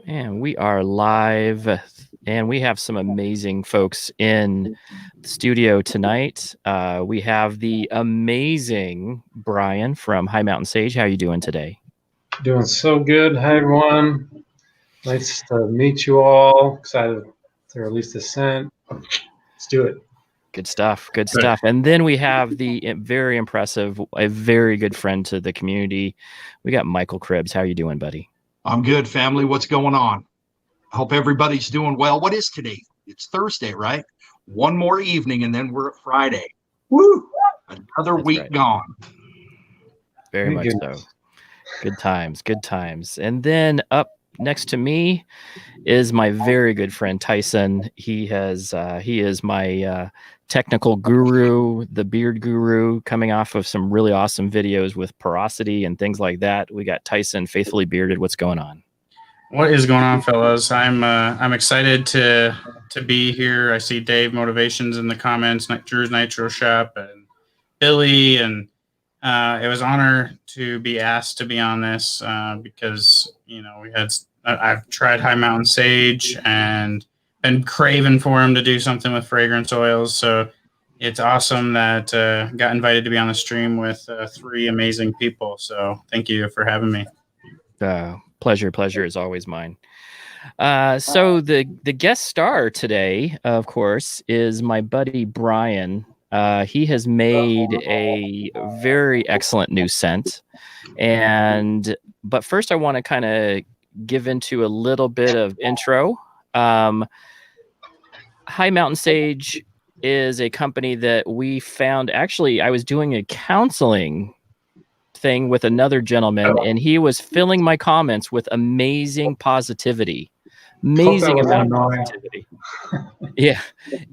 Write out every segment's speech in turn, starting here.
And we are live, and we have some amazing folks in the studio tonight. We have the amazing Bryan from High Mountain Sage. How are you doing today? Doing so good. Hi, everyone. Nice to meet you all. Excited to release the scent. Let's do it. Good stuff. Good stuff. And then we have the very impressive, a very good friend to the community. We got Michael Cribbs. How are you doing, buddy? I'm good, family. What's going on? Hope everybody's doing well. What is today? It's Thursday, right? One more evening, and then we're at Friday. Woo! Another week right. gone. Very much so. Good times, good times. And then up next to me is my very good friend Tyson. He is my technical guru, the beard guru, coming off of some really awesome videos with porosity and things like that. We got Tyson, faithfully bearded. What's going on? What is going on, fellas? I'm excited to be here. I see Dave Motivations in the comments, Drew's Nitro Shop, and Billy, and it was an honor to be asked to be on this because I've tried High Mountain Sage and been craving for him to do something with fragrance oils. So it's awesome that got invited to be on the stream with three amazing people. So thank you for having me. Pleasure is always mine. So the guest star today, of course, is my buddy Bryan. He has made a very excellent new scent. But first I want to kind of give into a little bit of intro. High Mountain Sage is a company that we found. Actually, I was doing a counseling thing with another gentleman, and he was filling my comments with amazing positivity. Amazing amount of positivity. Yeah.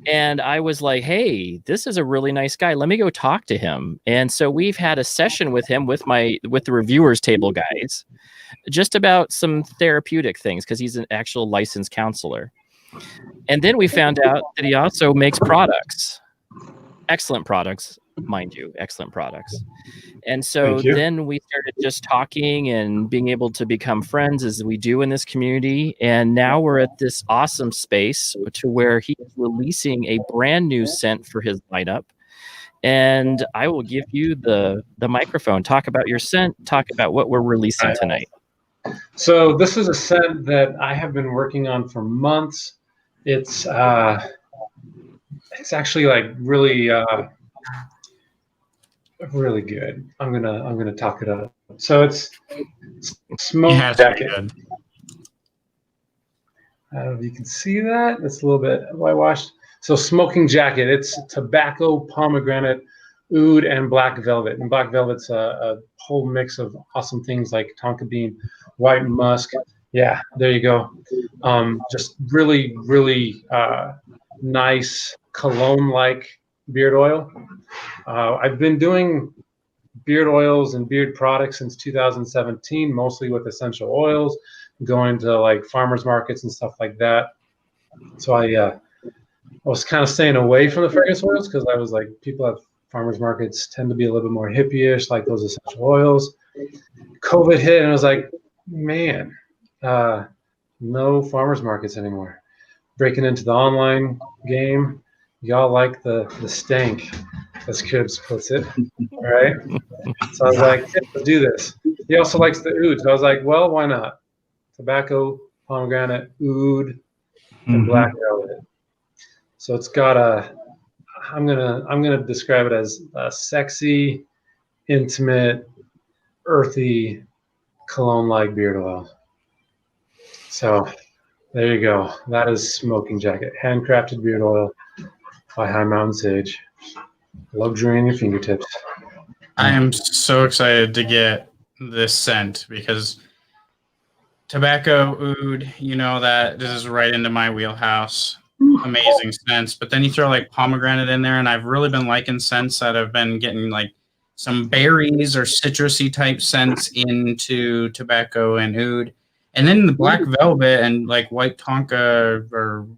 And I was like, hey, this is a really nice guy. Let me go talk to him. And so we've had a session with him with the reviewers table guys, just about some therapeutic things, because he's an actual licensed counselor. And then we found out that he also makes products. Excellent products, mind you, excellent products. And so then we started just talking and being able to become friends as we do in this community. And now we're at this awesome space to where he is releasing a brand new scent for his lineup. And I will give you the microphone. Talk about your scent. Talk about what we're releasing tonight. So this is a scent that I have been working on for months. It's actually like really really good. I'm gonna talk it up. So it's Smoke Jacket. I don't know if you can see that. It's a little bit whitewashed. So Smoking Jacket. It's tobacco, pomegranate, oud, and black velvet. And black velvet's a whole mix of awesome things like tonka bean, white musk. Yeah, there you go. Just really, really nice cologne-like beard oil. I've been doing beard oils and beard products since 2017, mostly with essential oils, going to like farmers markets and stuff like that. So I was kind of staying away from the fragrance oils because I was like, people at farmers markets tend to be a little bit more hippie-ish, like those essential oils. COVID hit, and I was like, man, no farmers markets anymore. Breaking into the online game. Y'all like the stank, as Cribbs puts it, right? So I was like, yeah, let's do this. He also likes the oud. So I was like, well, why not? Tobacco, pomegranate, oud, and black velvet. So it's got I'm gonna describe it as a sexy, intimate, earthy, cologne-like beard oil. So there you go. That is Smoking Jacket, handcrafted beard oil by High Mountain Sage. Luxury in your fingertips. I am so excited to get this scent because tobacco, oud, that this is right into my wheelhouse. Amazing scents. But then you throw like pomegranate in there, and I've really been liking scents that have been getting like some berries or citrusy type scents into tobacco and oud. And then the black velvet and like white tonka,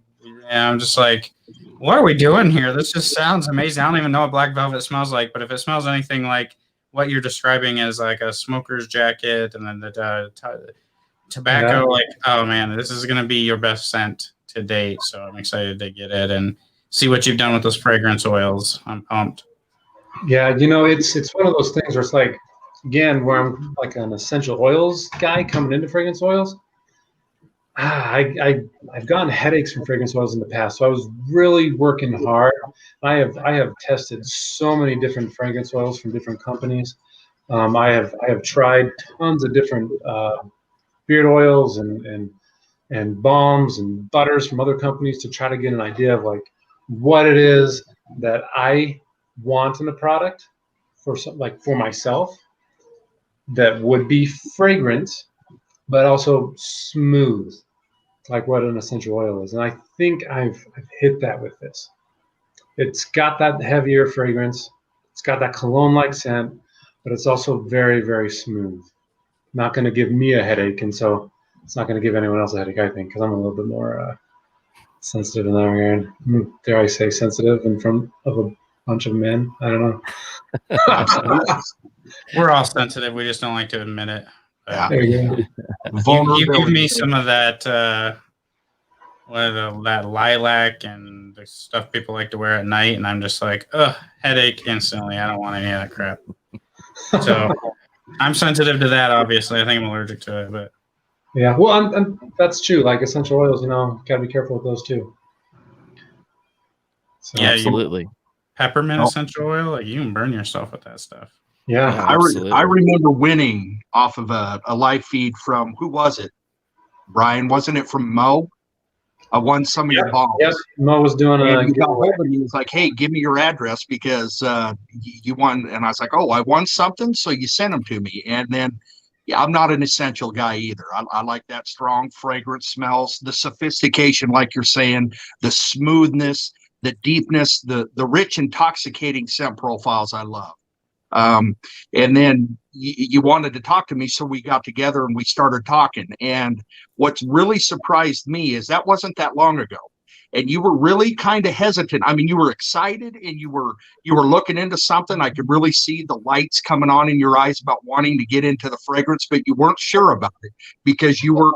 I'm just like, what are we doing here? This just sounds amazing. I don't even know what black velvet smells like, but if it smells anything like what you're describing as like a smoker's jacket, and then tobacco, Yeah. like, oh man, this is going to be your best scent to date. So I'm excited to get it and see what you've done with those fragrance oils. I'm pumped. Yeah, you know, it's one of those things where it's like, again, where I'm like an essential oils guy coming into fragrance oils. I've gotten headaches from fragrance oils in the past, so I was really working hard. I have tested so many different fragrance oils from different companies. I have tried tons of different beard oils and balms and butters from other companies to try to get an idea of like what it is that I want in a product for like for myself that would be fragrant but also smooth, like what an essential oil is. And I think I've hit that with this. It's got that heavier fragrance, it's got that cologne-like scent, but it's also very, very smooth. Not going to give me a headache, and so it's not going to give anyone else a headache, I think, because I'm a little bit more sensitive in that regard. Dare I say sensitive in front of a bunch of men? I don't know. We're all sensitive. We just don't like to admit it. Yeah. There you go. You give me some of that, that lilac and the stuff people like to wear at night, and I'm just like, ugh, headache instantly. I don't want any of that crap. So I'm sensitive to that, obviously. I think I'm allergic to it, but Yeah, well, that's true. Like essential oils, you know, got to be careful with those too. So, yeah, Absolutely. peppermint Oh. essential oil, like you can burn yourself with that stuff. yeah. Yeah. I Absolutely. remember winning off of a live feed from, who was it? Brian, wasn't it from Mo? I won some of your balls. Yep. Mo was doing a And he got giveaway. hold of me. He was like, "Hey, give me your address because you won." And I was like, "Oh, I won something." So you sent them to me. And then, yeah, I'm not an essential guy either. I like that strong fragrance smells, the sophistication, like you're saying, the smoothness, the deepness, the rich, intoxicating scent profiles. I love. And then you wanted to talk to me, so we got together and we started talking. And what's really surprised me is that wasn't that long ago, and you were really kind of hesitant. I mean, you were excited and you were looking into something. I could really see the lights coming on in your eyes about wanting to get into the fragrance, but you weren't sure about it because you were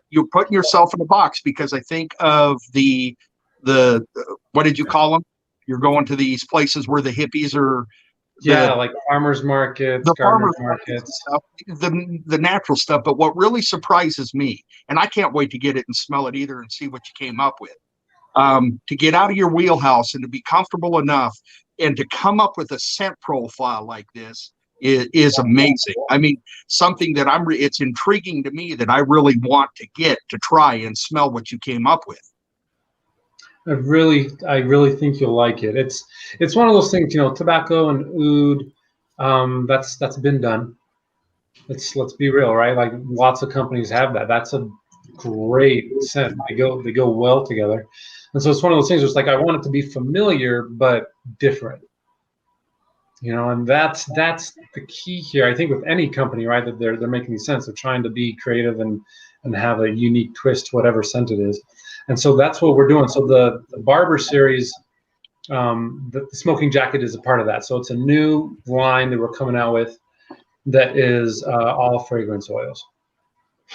you're putting yourself in a box. Because I think of the what did you call them? You're going to these places where the hippies are. Yeah, like farmers markets, The gardeners farmers markets. stuff, the natural stuff. But what really surprises me, and I can't wait to get it and smell it either and see what you came up with, to get out of your wheelhouse and to be comfortable enough and to come up with a scent profile like this is amazing. I mean, something that it's intriguing to me that I really want to get to try and smell what you came up with. I really think you'll like it. It's one of those things, you know, tobacco and oud. That's been done. Let's be real, right? Like lots of companies have that. That's a great scent. They go well together, and so it's one of those things where it's like I want it to be familiar but different. You know, and that's the key here. I think with any company, right, that they're making these scents. They're trying to be creative and have a unique twist to whatever scent it is. And so that's what we're doing. So the Barber series, the Smoking Jacket is a part of that. So it's a new line that we're coming out with that is all fragrance oils.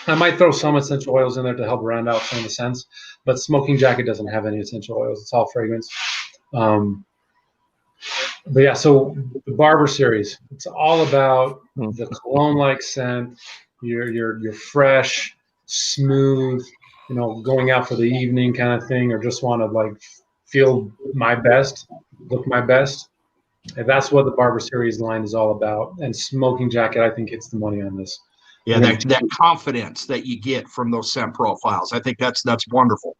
I might throw some essential oils in there to help round out some of the scents, but Smoking Jacket doesn't have any essential oils. It's all fragrance. But yeah, so the Barber series, it's all about the cologne-like scent. You're fresh, smooth, you know, going out for the evening kind of thing, or just want to like feel my best, look my best. And that's what the Barber series line is all about. And Smoking Jacket, I think, hits the money on this. Yeah, that confidence that you get from those scent profiles. I think that's wonderful.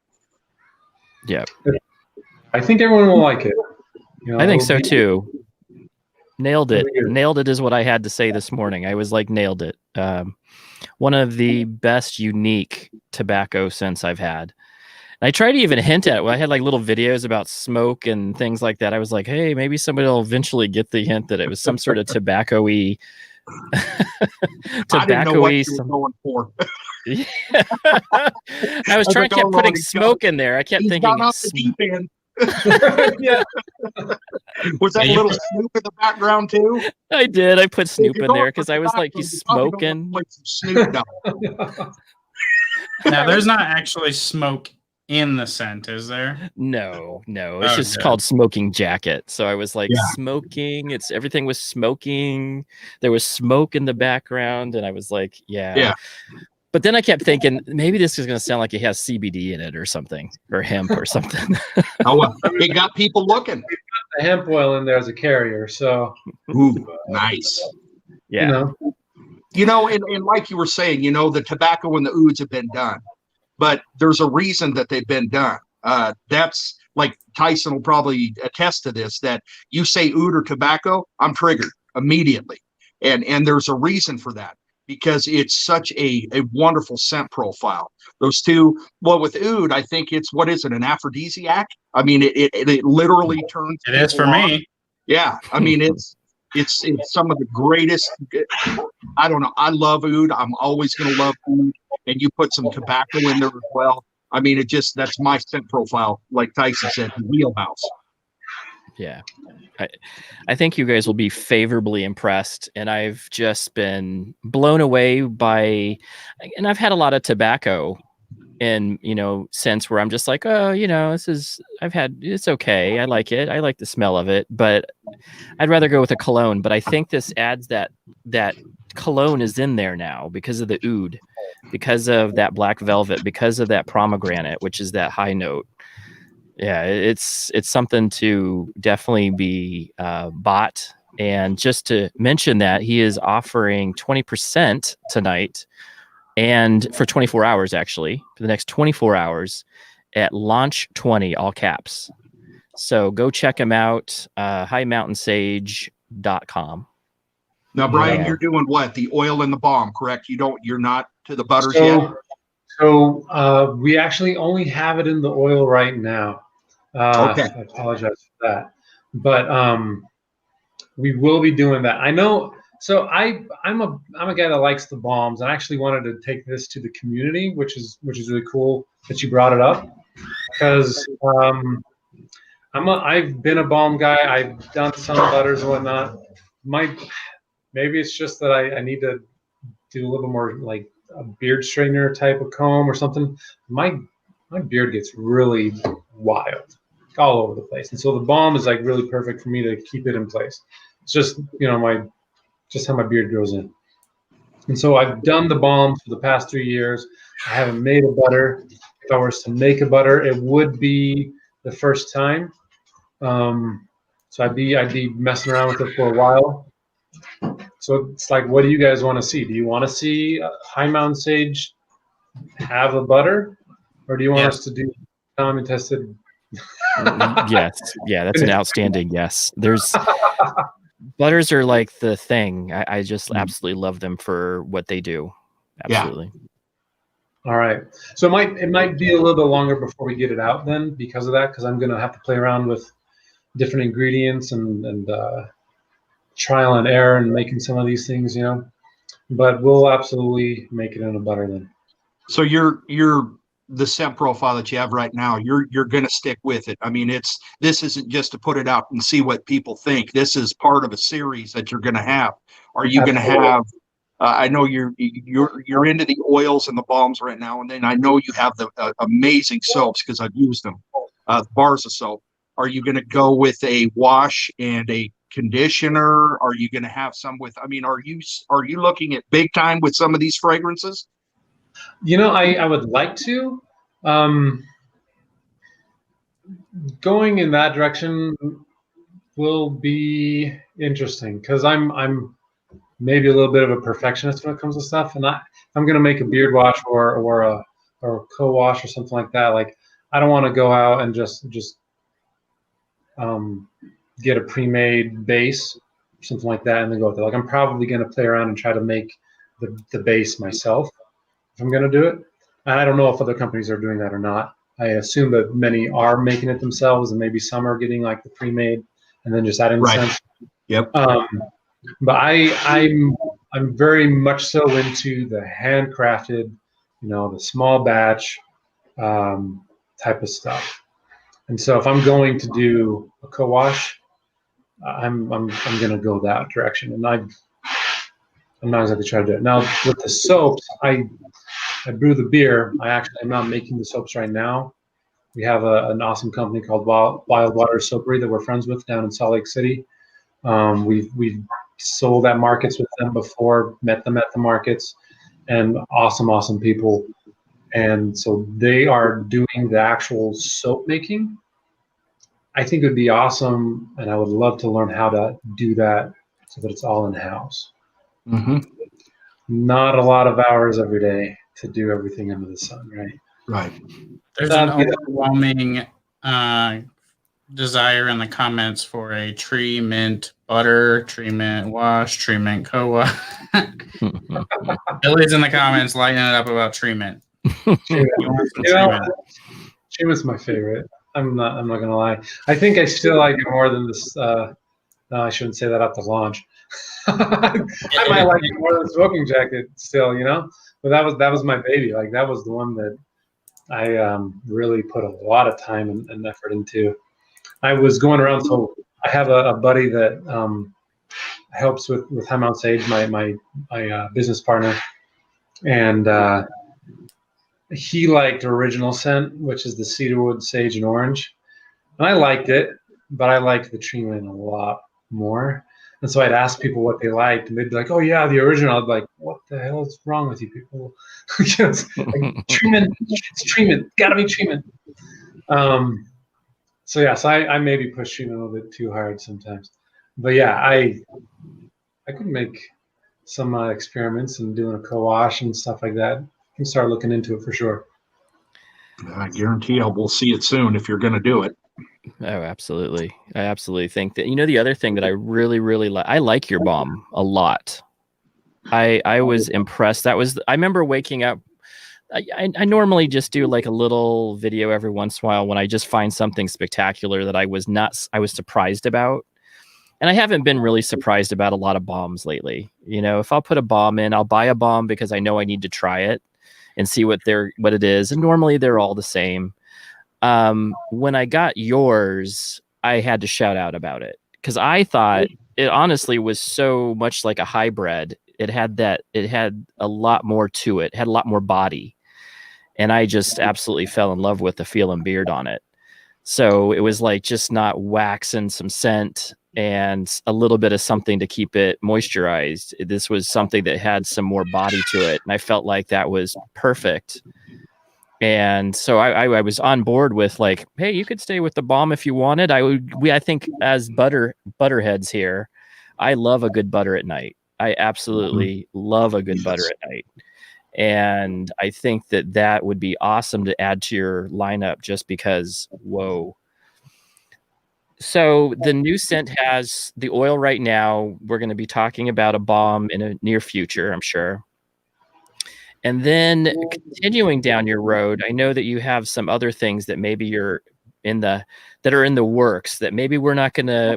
Yeah. I think everyone will like it. You know, I think so too. Nailed it. Nailed it is what I had to say this morning. I was like, nailed it. One of the best unique tobacco scents I've had. And I tried to even hint at it. I had like little videos about smoke and things like that. I was like, hey, maybe somebody will eventually get the hint that it was some sort of tobacco-y. I didn't know what you were going for. I was trying to keep putting smoke in there. I kept thinking off the deep end. Yeah. Was that a Yeah, little Snoop in the background too? I did. I put Snoop If you're in there going for because I was like, tobacco, he's you probably don't want to smoking. play some Snoop now. Now, there's not actually smoke in the scent, is there? No, it's just Okay. called Smoking Jacket. So I was like, Yeah. smoking. Everything was smoking. There was smoke in the background, and I was like, Yeah. But then I kept thinking maybe this is going to sound like it has CBD in it or something, or hemp or something. Oh, well, it got people looking. The hemp oil in there as a carrier, so Ooh, nice. Yeah. And like you were saying, the tobacco and the ouds have been done, but there's a reason that they've been done. That's like Tyson will probably attest to this, that you say oud or tobacco, I'm triggered immediately. And there's a reason for that, because it's such a wonderful scent profile. Those two, well, with oud, I think it's, what is it, an aphrodisiac? I mean, it literally turns. It is for on. me. Yeah. I mean, it's some of the greatest. I don't know. I love oud. I'm always going to love oud. And you put some tobacco in there as well. I mean, that's my scent profile. Like Tyson said, the wheelhouse. Yeah. I think you guys will be favorably impressed. And I've just been blown away by, and I've had a lot of tobacco and, scents where I'm just like, oh, it's okay. I like it. I like the smell of it, but I'd rather go with a cologne. But I think this adds that cologne is in there now because of the oud, because of that black velvet, because of that pomegranate, which is that high note. Yeah, it's something to definitely be bought. And just to mention that he is offering 20% tonight, and for 24 hours, actually, for the next 24 hours at launch 20, all caps. So go check him out, hightmountainsage.com. Now, Bryan, Yeah. you're doing what? The oil and the balm, correct? You're not to the butters yet? So we actually only have it in the oil right now. Okay. I apologize for that, but we will be doing that. I know. So I'm a guy that likes the balms. I actually wanted to take this to the community, which is really cool that you brought it up, because I've been a balm guy. I've done some butters and whatnot. Maybe it's just that I need to do a little more like a beard straightener type of comb or something. My beard gets really wild, all over the place, and so the balm is like really perfect for me to keep it in place. It's just just how my beard grows in. And so I've done the balm for the past 3 years. I haven't made a butter. If I was to make a butter, it would be the first time. So I'd be messing around with it for a while. So it's like, what do you guys want to see? Do you want to see High Mountain Sage have a butter, or do you want us to do time and tested? Yes. Yeah, that's an outstanding yes. There's butters are like the thing. I just absolutely love them for what they do. Absolutely. Yeah. All right. So it might be a little bit longer before we get it out then because of that, because I'm going to have to play around with different ingredients and trial and error and making some of these things, but we'll absolutely make it in a butter then. So you're the scent profile that you have right now, you're going to stick with it. I mean, this isn't just to put it out and see what people think. This is part of a series that you're going to have. Are you going to have? I know you're into the oils and the balms right now, and then I know you have the amazing soaps because I've used them, bars of soap. Are you going to go with a wash and a conditioner? Are you going to have some with? I mean, are you looking at big time with some of these fragrances? I would like to. Going in that direction will be interesting because I'm maybe a little bit of a perfectionist when it comes to stuff, and I'm going to make a beard wash or a co-wash or something like that. Like I don't want to go out and just get a pre-made base, something like that, and then go with it. Like I'm probably going to play around and try to make the base myself if I'm going to do it. And I don't know if other companies are doing that or not. I assume that many are making it themselves, and maybe some are getting like the pre-made and then just adding the scents. Yep. But I'm very much so into the handcrafted, the small batch type of stuff. And so if I'm going to do a co-wash, I'm gonna go that direction. And I'm not exactly trying to do it. Now with the soaps, I brew the beer. I actually am not making the soaps right now. We have an awesome company called Wild Water Soapery that we're friends with down in Salt Lake City. We've sold at markets with them before, met them at the markets, and awesome people. And so they are doing the actual soap making. I think it would be awesome, and I would love to learn how to do that so that it's all in house. Mm-hmm. Not a lot of hours every day to do everything under the sun, right? Right. There's an overwhelming desire in the comments for a tree mint butter, tree mint wash, tree mint co-wash. Billy's in the comments lighting it up about tree mint. Tree mint's my favorite. I'm not gonna lie. I think I still like it more than this. No, I shouldn't say that at the launch. I might like it more than Smoking Jacket still, But that was my baby. Like that was the one that I really put a lot of time and effort into. I was going around, so I have a buddy that helps with High Mount Sage, my business partner, and he liked original scent, which is the cedarwood, sage, and orange. And I liked it, but I liked the tree mint a lot more. And so I'd ask people what they liked, and they'd be like, "Oh yeah, the original." I'd be like, "What the hell is wrong with you people?" Like, tree mint, it's tree mint, gotta be tree mint. So I maybe push tree mint a little bit too hard sometimes, but yeah, I could make some experiments and doing a co-wash and stuff like that. I can start looking into it for sure. I guarantee we'll see it soon if you're going to do it. Oh, absolutely. I absolutely think that, the other thing that I really, really like, I like your balm a lot. I was impressed. I remember waking up. I normally just do like a little video every once in a while when I just find something spectacular that I was surprised about. And I haven't been really surprised about a lot of balms lately. If I'll put a balm in, I'll buy a balm because I know I need to try it and see what it is. And normally they're all the same. When I got yours, I had to shout out about it because I thought it honestly was so much like a hybrid. It had a lot more to it, had a lot more body. And I just absolutely fell in love with the feel and beard on it. So it was like just not wax and some scent and a little bit of something to keep it moisturized. This was something that had some more body to it. And I felt like that was perfect. And so I was on board with like, hey, you could stay with the balm if you wanted. I think as butterheads here, I love a good butter at night. I absolutely love a good butter at night. And I think that would be awesome to add to your lineup just because, whoa. So the new scent has the oil right now. We're going to be talking about a balm in a near future, I'm sure. And then continuing down your road, I know that you have some other things that maybe you're that are in the works that maybe we're not going to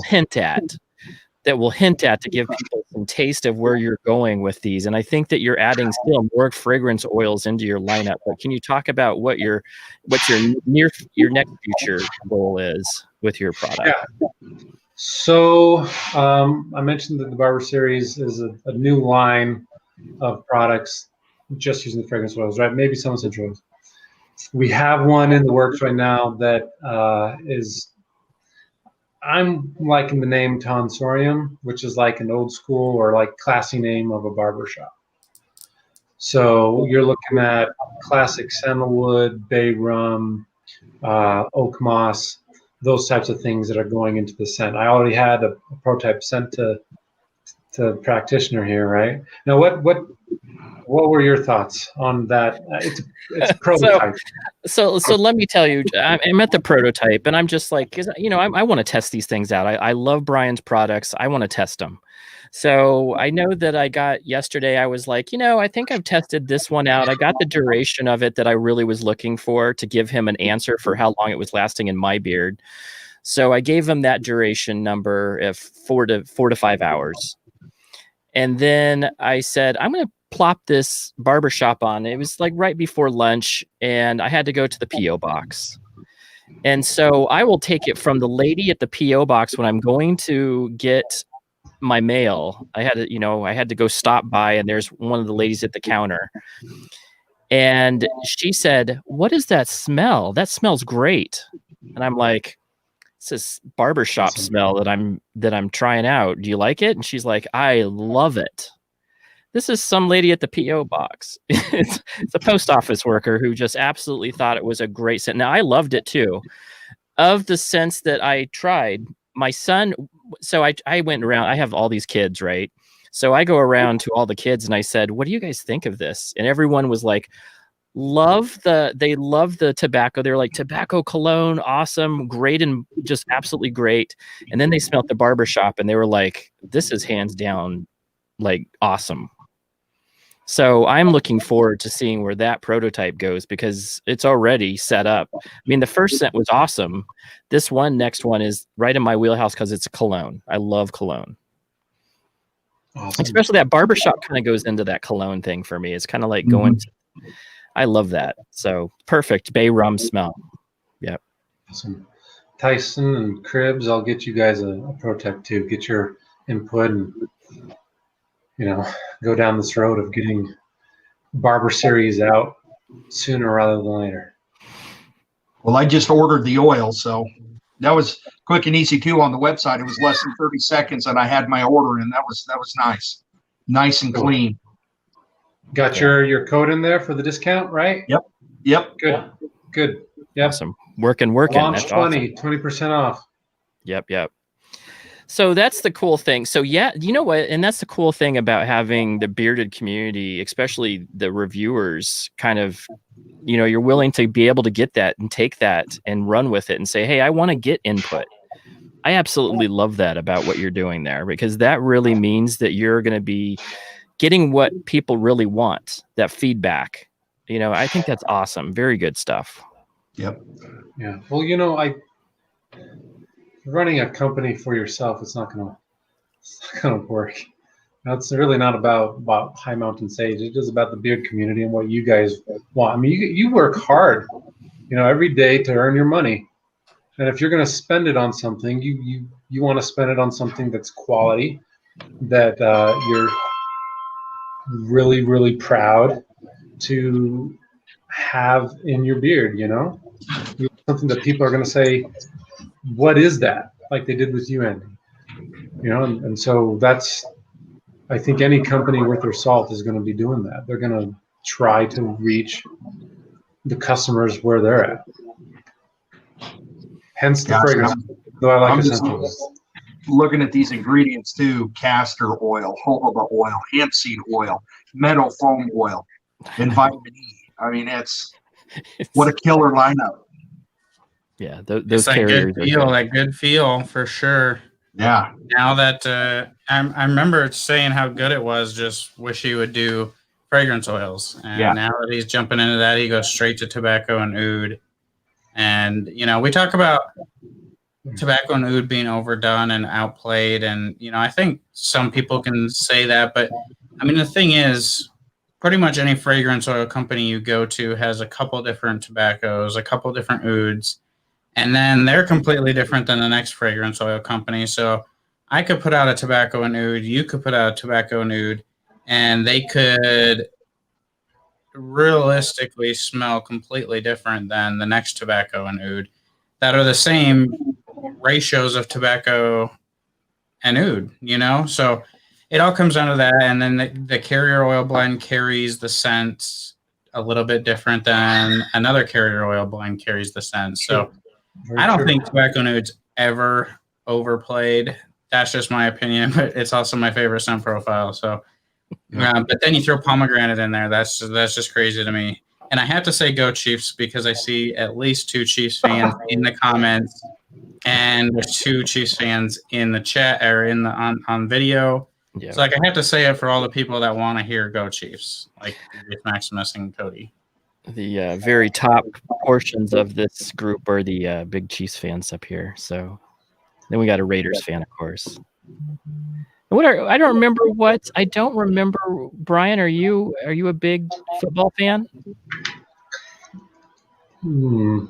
hint at to give people some taste of where you're going with these. And I think that you're adding still more fragrance oils into your lineup. But can you talk about what your next future goal is with your product? Yeah. So I mentioned that the Barber Series is a new line of products just using the fragrance oils, right? Maybe some essential oils. We have one in the works right now that I'm liking the name Tonsorium, which is like an old school or like classy name of a barbershop. So you're looking at classic sandalwood, bay rum, oak moss, those types of things that are going into the scent. I already had a prototype sent to practitioner here, right? Now, what were your thoughts on that? It's a prototype. So let me tell you, I'm at the prototype, and I'm just like, because I want to test these things out. I love Bryan's products. I want to test them. So I know that I got yesterday. I was like, I think I've tested this one out. I got the duration of it that I really was looking for to give him an answer for how long it was lasting in my beard. So I gave him that duration number of 4 to 5 hours. And then I said, I'm going to plop this barbershop on. It was like right before lunch, and I had to go to the P.O. box. And so I will take it from the lady at the PO box when I'm going to get my mail. I had to go stop by, and there's one of the ladies at the counter. And she said, "What is that smell? That smells great." And I'm like, "It's this barbershop smell that I'm trying out. Do you like it?" And she's like, "I love it." This is some lady at the PO box. It's a post office worker who just absolutely thought it was a great scent. Now I loved it too, of the sense that I tried. My son, so I went around. I have all these kids, right? So I go around to all the kids and I said, "What do you guys think of this?" And everyone was like, they love the tobacco. They're like, "Tobacco cologne, awesome, great, and just absolutely great." And then they smelled the barbershop and they were like, "This is hands down like awesome." So I'm looking forward to seeing where that prototype goes because it's already set up. I mean, the first scent was awesome. This next one is right in my wheelhouse because it's cologne. I love cologne. Awesome. Especially that barbershop kind of goes into that cologne thing for me. It's kind of like going I love that. So perfect bay rum smell. Yep. Awesome. Tyson and Cribs, I'll get you guys a prototype too. Get your input and go down this road of getting Barber Series out sooner rather than later. Well, I just ordered the oil, so that was quick and easy too on the website. It was less than 30 seconds, and I had my order, and that was nice and clean. Got your code in there for the discount, right? Yep. Good. Yep. Awesome. Working. Launch 20% off. Yep. So that's the cool thing. So yeah, you know what? And that's the cool thing about having the bearded community, especially the reviewers, kind of, you're willing to be able to get that and take that and run with it and say, "Hey, I want to get input." I absolutely love that about what you're doing there, because that really means that you're going to be getting what people really want, that feedback. I think that's awesome. Very good stuff. Yep. Yeah. Well, running a company for yourself, it's not gonna work. It's really not about High Mountain Sage. It is about the beard community and what you guys want. I mean, you work hard, every day to earn your money, and if you're going to spend it on something, you want to spend it on something that's quality, that you're really, really proud to have in your beard. Something that people are going to say, "What is that?" Like they did with you, Andy. And so that's, I think any company worth their salt is going to be doing that. They're going to try to reach the customers where they're at. Hence the fragrance. Though I like essentials. Looking at these ingredients too: castor oil, jojoba oil, hemp seed oil, meadow foam oil, and vitamin E. I mean, what a killer lineup. Yeah, those carriers. That good feel for sure. Yeah. Now that I remember saying how good it was, just wish he would do fragrance oils. And now that he's jumping into that, he goes straight to tobacco and oud. And, we talk about tobacco and oud being overdone and outplayed. And, I think some people can say that. But, I mean, the thing is, pretty much any fragrance oil company you go to has a couple different tobaccos, a couple different ouds. And then they're completely different than the next fragrance oil company. So I could put out a tobacco and oud, you could put out a tobacco and oud, and they could realistically smell completely different than the next tobacco and oud that are the same ratios of tobacco and oud, So it all comes down to that. And then the carrier oil blend carries the scent a little bit different than another carrier oil blend carries the scent. So I don't think tobacco and oud's ever overplayed. That's just my opinion, but it's also my favorite scent profile. So, but then you throw pomegranate in there. That's just crazy to me. And I have to say, go Chiefs, because I see at least 2 Chiefs fans in the comments, and there's 2 Chiefs fans in the chat or on video. Yeah. So, I have to say it for all the people that want to hear "Go Chiefs," like Maximus and Cody. The very top portions of this group are the big Chiefs fans up here. So then we got a Raiders fan, of course. I don't remember. Brian, are you a big football fan? Hmm.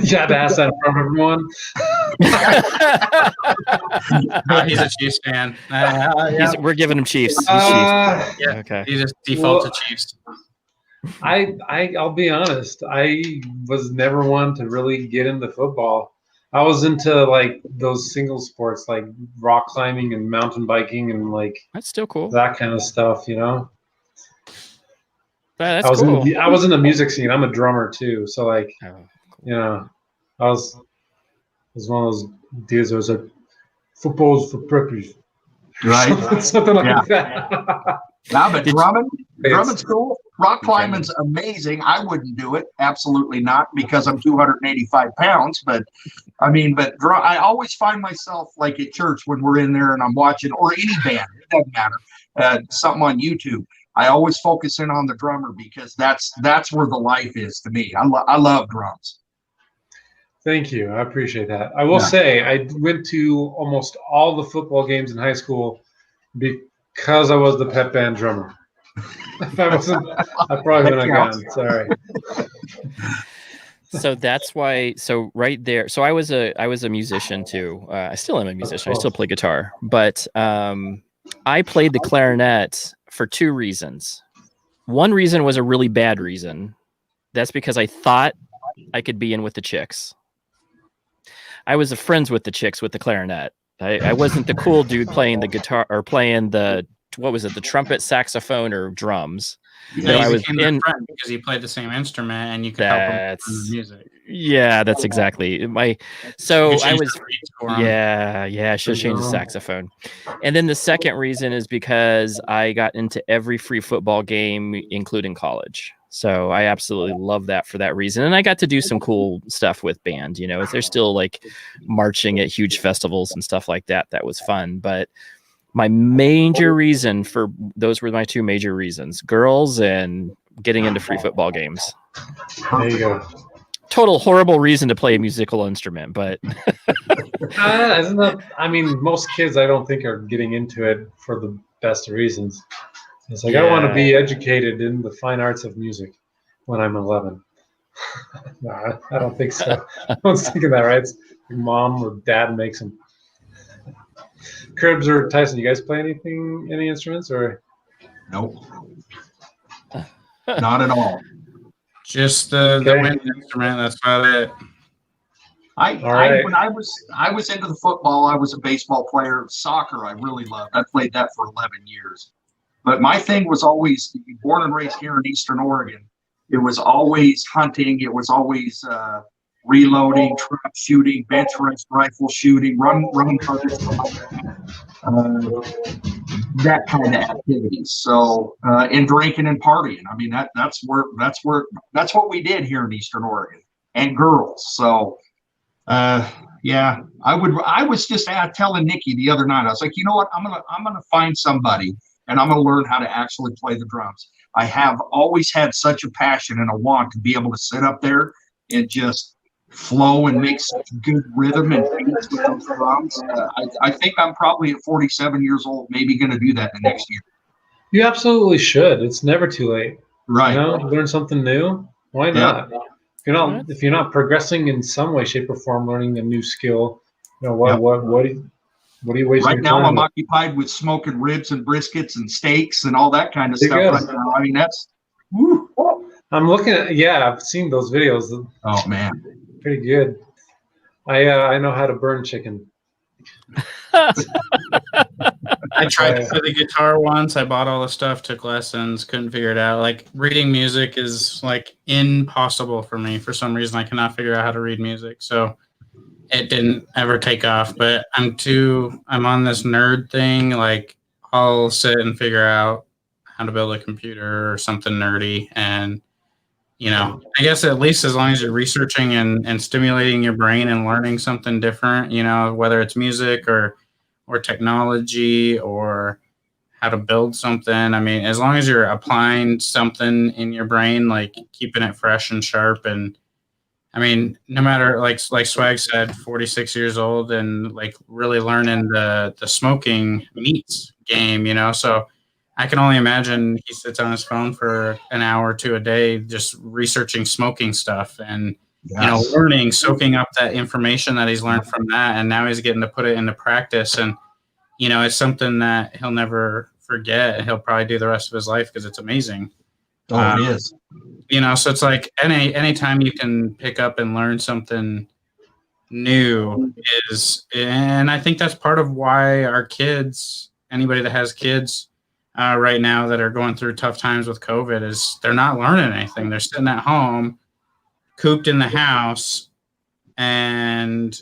You had to ask that in front of everyone. He's a Chiefs fan. We're giving him Chiefs. He's Chiefs. Uh, Yeah, Okay. he just default Well, to Chiefs. I'll be honest. I was never one to really get into football. I was into like those single sports, like rock climbing and mountain biking, and like That's still cool. that kind of stuff. You know, That's I was cool. I was in the music scene. I'm a drummer too, so like, Oh, cool. you know, I was one of those dudes that was like, football's for preppies, Right. something like Yeah. that. Now, but drumming's It's- cool. Rock climbing's amazing. I wouldn't do it. Absolutely not, because I'm 285 pounds. But I mean, I always find myself like at church when we're in there and I'm watching, or any band, it doesn't matter, something on YouTube. I always focus in on the drummer because that's where the life is to me. I love drums. Thank you. I appreciate that. I will say I went to almost all the football games in high school because I was the pep band drummer. If I wasn't, I probably wouldn't have gone. Sorry. So that's why. So right there. So I was a musician too. I still am a musician. I still play guitar, but I played the clarinet for two reasons. One reason was a really bad reason. That's because I thought I could be in with the chicks. I was friends with the chicks with the clarinet. I wasn't the cool dude playing the guitar or playing the, what was it, the trumpet, saxophone, or drums. No, I you was became their friend because you played the same instrument and you could help them with the music. Yeah, that's exactly my. So I was. Yeah, I should change the saxophone. And then the second reason is because I got into every free football game, including college. So I absolutely love that for that reason. And I got to do some cool stuff with band. You know, they're still like marching at huge festivals and stuff like that. That was fun. But my major reason for those were my two major reasons: girls and getting into free football games. There you go. Total horrible reason to play a musical instrument, but Isn't that? I mean, most kids I don't think are getting into it for the best reasons. It's like I want to be educated in the fine arts of music when I'm 11. No, I don't think so. No one's thinking that, right? It's like mom or dad makes them. Curbs or Tyson, you guys play any instruments or? Nope. Not at all. Just the wind instrument. That's about it. When I was into the football, I was a baseball player. Soccer, I really loved. I played that for 11 years. But my thing was always, born and raised here in Eastern Oregon, it was always hunting. It was always reloading, trap shooting, bench rifle shooting, running targets, that kind of activities. So, and drinking and partying. I mean, that's what we did here in Eastern Oregon, and girls. So, yeah, I was just telling Nikki the other night. I was like, you know what? I'm gonna find somebody, and I'm gonna learn how to actually play the drums. I have always had such a passion and a want to be able to sit up there and just flow and make such good rhythm and beats with those drums. I think I'm probably at 47 years old, maybe going to do that the next year. You absolutely should. It's never too late. Right. You know, learn something new. Why not? If you're not progressing in some way, shape, or form, learning a new skill, you know what are you wasting right your now? time I'm with? occupied with smoking ribs and briskets and steaks and all that kind of stuff. Right now. I mean, that's. Woo. I'm looking at. Yeah, I've seen those videos. Oh man, pretty good. I know how to burn chicken. I tried to play the guitar once. I bought all the stuff, took lessons, couldn't figure it out. Like reading music is like impossible for me. For some reason, I cannot figure out how to read music. So it didn't ever take off. But I'm on this nerd thing. Like I'll sit and figure out how to build a computer or something nerdy. And, you know, I guess at least as long as you're researching and stimulating your brain and learning something different, you know, whether it's music or technology or how to build something. I mean, as long as you're applying something in your brain, like keeping it fresh and sharp. And I mean, no matter like Swag said, 46 years old and like really learning the smoking meats game, you know, so I can only imagine he sits on his phone for an hour or two a day, just researching smoking stuff. And Yes. learning, soaking up that information that he's learned from that, and now he's getting to put it into practice. And it's something that he'll never forget, and he'll probably do the rest of his life because it's amazing. Oh, it is. So it's like anytime you can pick up and learn something new and I think that's part of why our kids, anybody that has kids right now that are going through tough times with COVID, is they're not learning anything. They're sitting at home, cooped in the house, and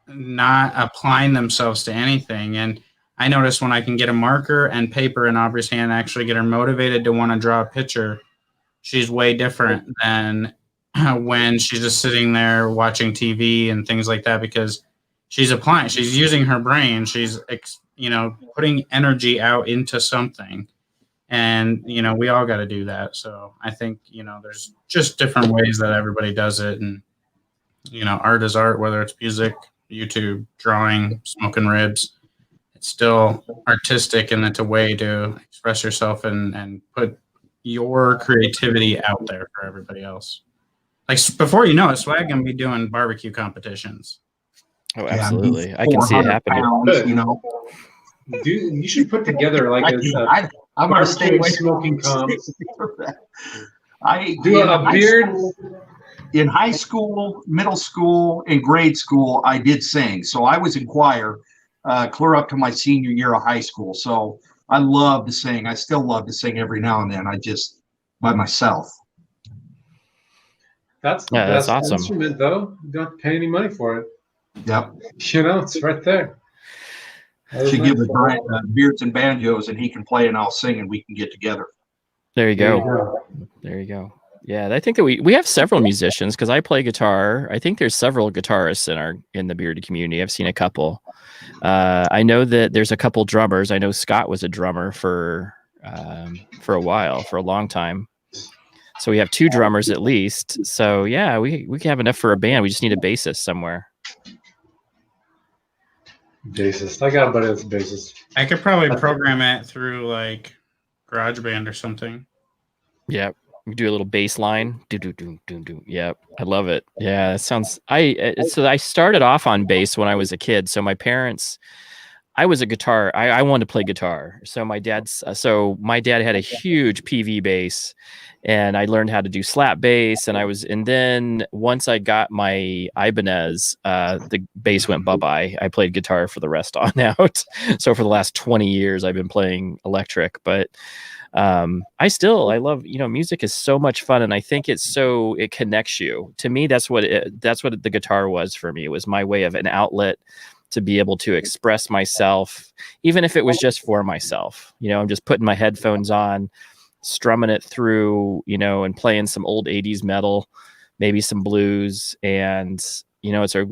not applying themselves to anything. And I notice when I can get a marker and paper in Aubrey's hand, actually get her motivated to want to draw a picture, she's way different than when she's just sitting there watching TV and things like that, because she's using her brain. She's, putting energy out into something. And, we all got to do that. So I think, there's just different ways that everybody does it. And, art is art, whether it's music, YouTube, drawing, smoking ribs. It's still artistic, and it's a way to express yourself and put your creativity out there for everybody else. Like, before you know it, Swag gonna be doing barbecue competitions. Oh, absolutely. I can see it happening. Pounds, Dude, you should put together like I'm gonna stay away smoking from comps. I Do a beard. In high school, middle school, and grade school, I did sing. So I was in choir clear up to my senior year of high school. So I love to sing. I still love to sing every now and then. I just by myself. That's the that's best awesome. instrument, though. You don't have to pay any money for it. Yep. It's right there. Should give it Bryan beards and banjos, and he can play and I'll sing, and we can get together. There you go. There you go. Yeah, I think that we have several musicians, because I play guitar. I think there's several guitarists in the bearded community. I've seen a couple. I know that there's a couple drummers. I know Scott was a drummer for a while, for a long time. So we have 2 drummers at least. So yeah, we can have enough for a band. We just need a bassist somewhere. Bassist. I got a buddy that's a bassist. I could probably program it through like GarageBand or something. Yep. We do a little bass line. Do do do do do. Yep. I love it. Yeah, that sounds. So I started off on bass when I was a kid. So my parents, I was a guitar. I wanted to play guitar. So my dad had a huge PV bass, and I learned how to do slap bass. And then once I got my Ibanez, the bass went bye-bye. I played guitar for the rest on out. So for the last 20 years, I've been playing electric, but I love, music is so much fun. And I think it connects you. To me, that's what the guitar was for me. It was my way of an outlet to be able to express myself, even if it was just for myself. I'm just putting my headphones on, strumming it through, and playing some old 80s metal, maybe some blues. And, it's a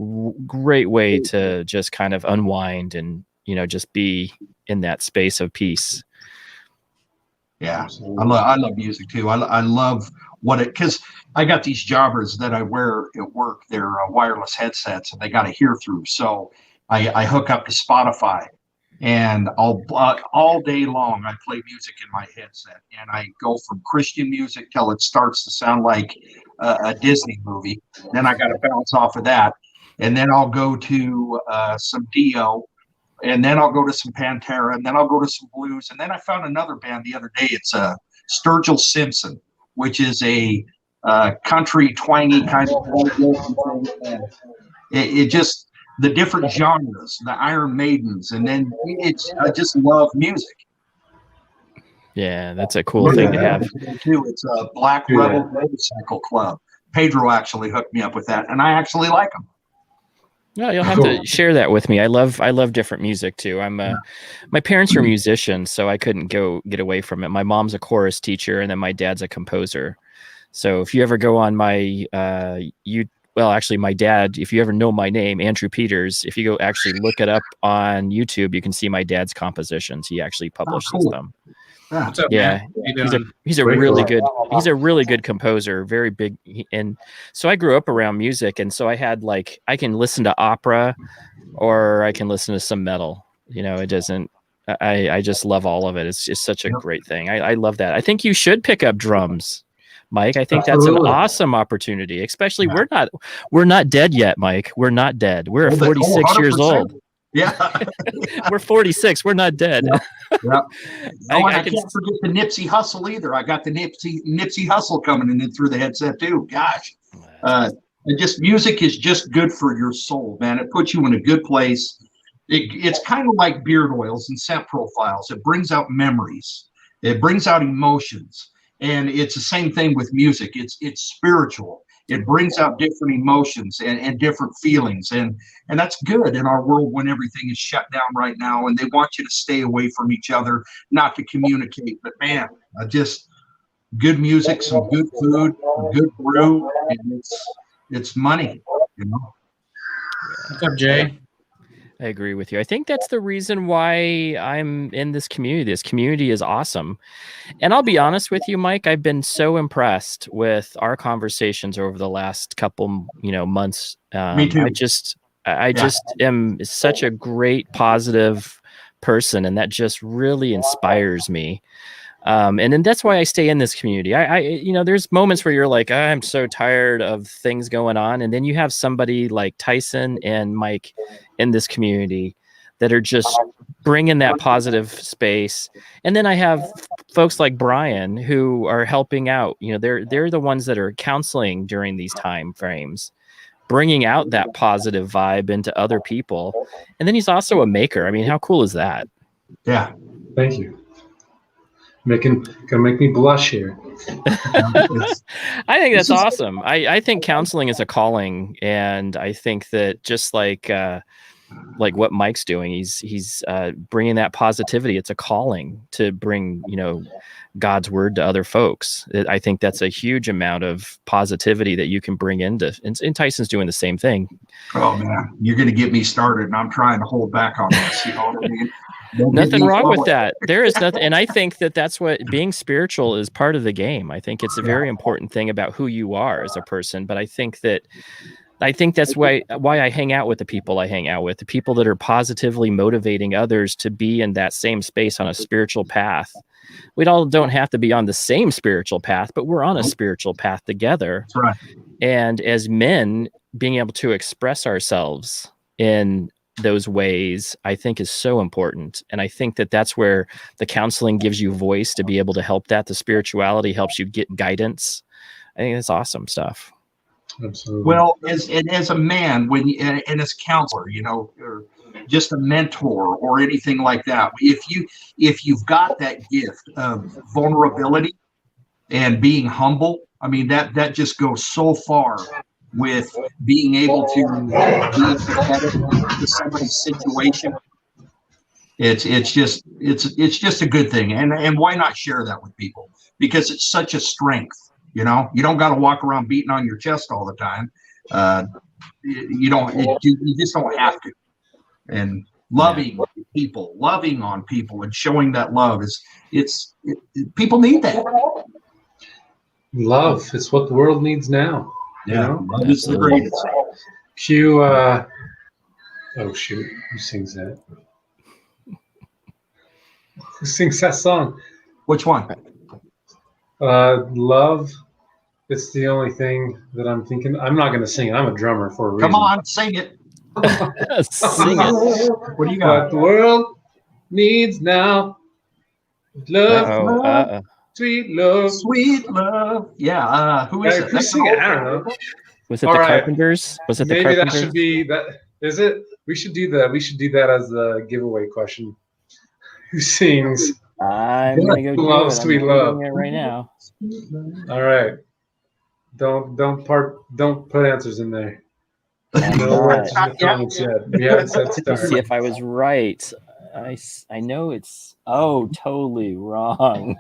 great way to just kind of unwind and, just be in that space of peace. Yeah, I love music too. I love because I got these jobbers that I wear at work. They're wireless headsets, and they got a hear through. So I hook up to Spotify, and all day long I play music in my headset, and I go from Christian music till it starts to sound like a Disney movie. Then I got to bounce off of that, and then I'll go to some Dio. And then I'll go to some Pantera, and then I'll go to some blues. And then I found another band the other day. It's Sturgill Simpson, which is a country twangy kind of thing. It just, the different genres, the Iron Maidens, and then I just love music. Yeah, that's a cool thing to have. It's a Black Rebel Motorcycle Club. Pedro actually hooked me up with that, and I actually like them. No, you'll have to share that with me. I love different music too. My parents were musicians, so I couldn't get away from it. My mom's a chorus teacher, and then my dad's a composer. So if you ever go on my my dad, if you ever know my name, Andrew Peters, if you go actually look it up on YouTube, you can see my dad's compositions. He actually publishes them. What's up, yeah, man? he's a really good composer, very big. And so I grew up around music, and so I had I can listen to opera, or I can listen to some metal. It doesn't. I just love all of it. It's just such a great thing. I love that. I think you should pick up drums, Mike. I think that's an Absolutely. awesome opportunity, especially we're not dead yet, Mike. We're not dead. We're 46 years 100%. old. Yeah. We're 46. We're not dead. Yeah. Yeah. Oh, and I can can't forget the Nipsey Hustle either. I got the Nipsey Hustle coming in through the headset too. Gosh. And just music is just good for your soul, man. It puts you in a good place. It's kind of like beard oils and scent profiles. It brings out memories. It brings out emotions. And it's the same thing with music. It's spiritual. It brings out different emotions and different feelings. And that's good in our world when everything is shut down right now and they want you to stay away from each other, not to communicate. But man, just good music, some good food, a good brew, and it's money, you know. What's up, Jay? I agree with you. I think that's the reason why I'm in this community. This community is awesome. And I'll be honest with you, Mike, I've been so impressed with our conversations over the last couple, months. Me too. I just am such a great, positive person, and that just really inspires me. And then that's why I stay in this community. There's moments where you're like, I'm so tired of things going on. And then you have somebody like Tyson and Mike in this community that are just bringing that positive space. And then I have folks like Bryan who are helping out. They're the ones that are counseling during these time frames, bringing out that positive vibe into other people. And then he's also a maker. I mean, how cool is that? Yeah. Thank you. Gonna make me blush here. I think that's awesome. I think counseling is a calling, and I think that just like what Mike's doing, he's bringing that positivity. It's a calling to bring God's word to other folks. I think that's a huge amount of positivity that you can bring into. And Tyson's doing the same thing. Oh man, you're gonna get me started, and I'm trying to hold back on this. You know what I mean? Nothing wrong with that. There is nothing. And I think that that's what being spiritual is part of the game. I think it's a very important thing about who you are as a person. But I think that's why I hang out with the people I hang out with, the people that are positively motivating others to be in that same space on a spiritual path. We all don't have to be on the same spiritual path, but we're on a spiritual path together. That's right. And as men, being able to express ourselves in those ways, I think is so important. And I think that that's where the counseling gives you voice to be able to help that. The spirituality helps you get guidance. I think that's awesome stuff. Absolutely. Well, as a man, and as a counselor, or just a mentor or anything like that, if you've got that gift of vulnerability and being humble, I mean, that just goes so far with being able to be empathetic to somebody's situation. It's just a good thing, and why not share that with people? Because it's such a strength. You don't got to walk around beating on your chest all the time. You just don't have to. And loving people, loving on people, and showing that love people need that. Love is what the world needs now. Love is the greatest. Cue. Oh shoot! Who sings that? Who sings that song? Which one? Love. It's the only thing that I'm thinking. I'm not going to sing it. I'm a drummer for a reason. Come on, sing it. Sing it. What do you got? What the world needs now. Love. Sweet love. Sweet love. Yeah. Who is it? Who's singing? I don't know. Was it the Carpenters? Was it the Maybe Carpenters? that should be that. Is it? We should do that. We should do that as a giveaway question. Who sings? I'm gonna go do Love, it. Sweet I'm Love. doing it right now. All right. Don't put answers in there. No words in the comments yet. We haven't said Let's start. see if I was right. I know it's totally wrong.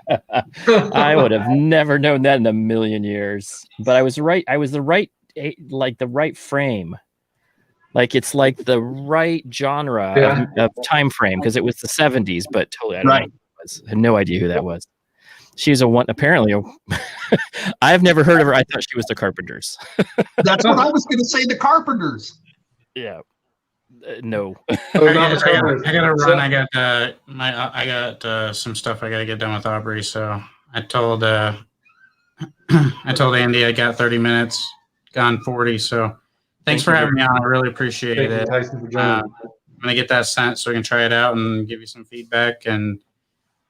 I would have never known that in a million years. But I was right. I was the right frame. Like it's like the right genre of time frame because it was the 70s, but totally I don't know who it was. I had no idea who that was. She's apparently I've never heard of her. I thought she was the Carpenters. That's what I was going to say, the Carpenters. Yeah. No. I gotta run. I got some stuff I gotta get done with Aubrey. So I told I told Andy I got 30 minutes, gone 40. So thanks for having me on. I really appreciate Thank you, it. Tyson, for joining. I'm going to get that sent so we can try it out and give you some feedback. And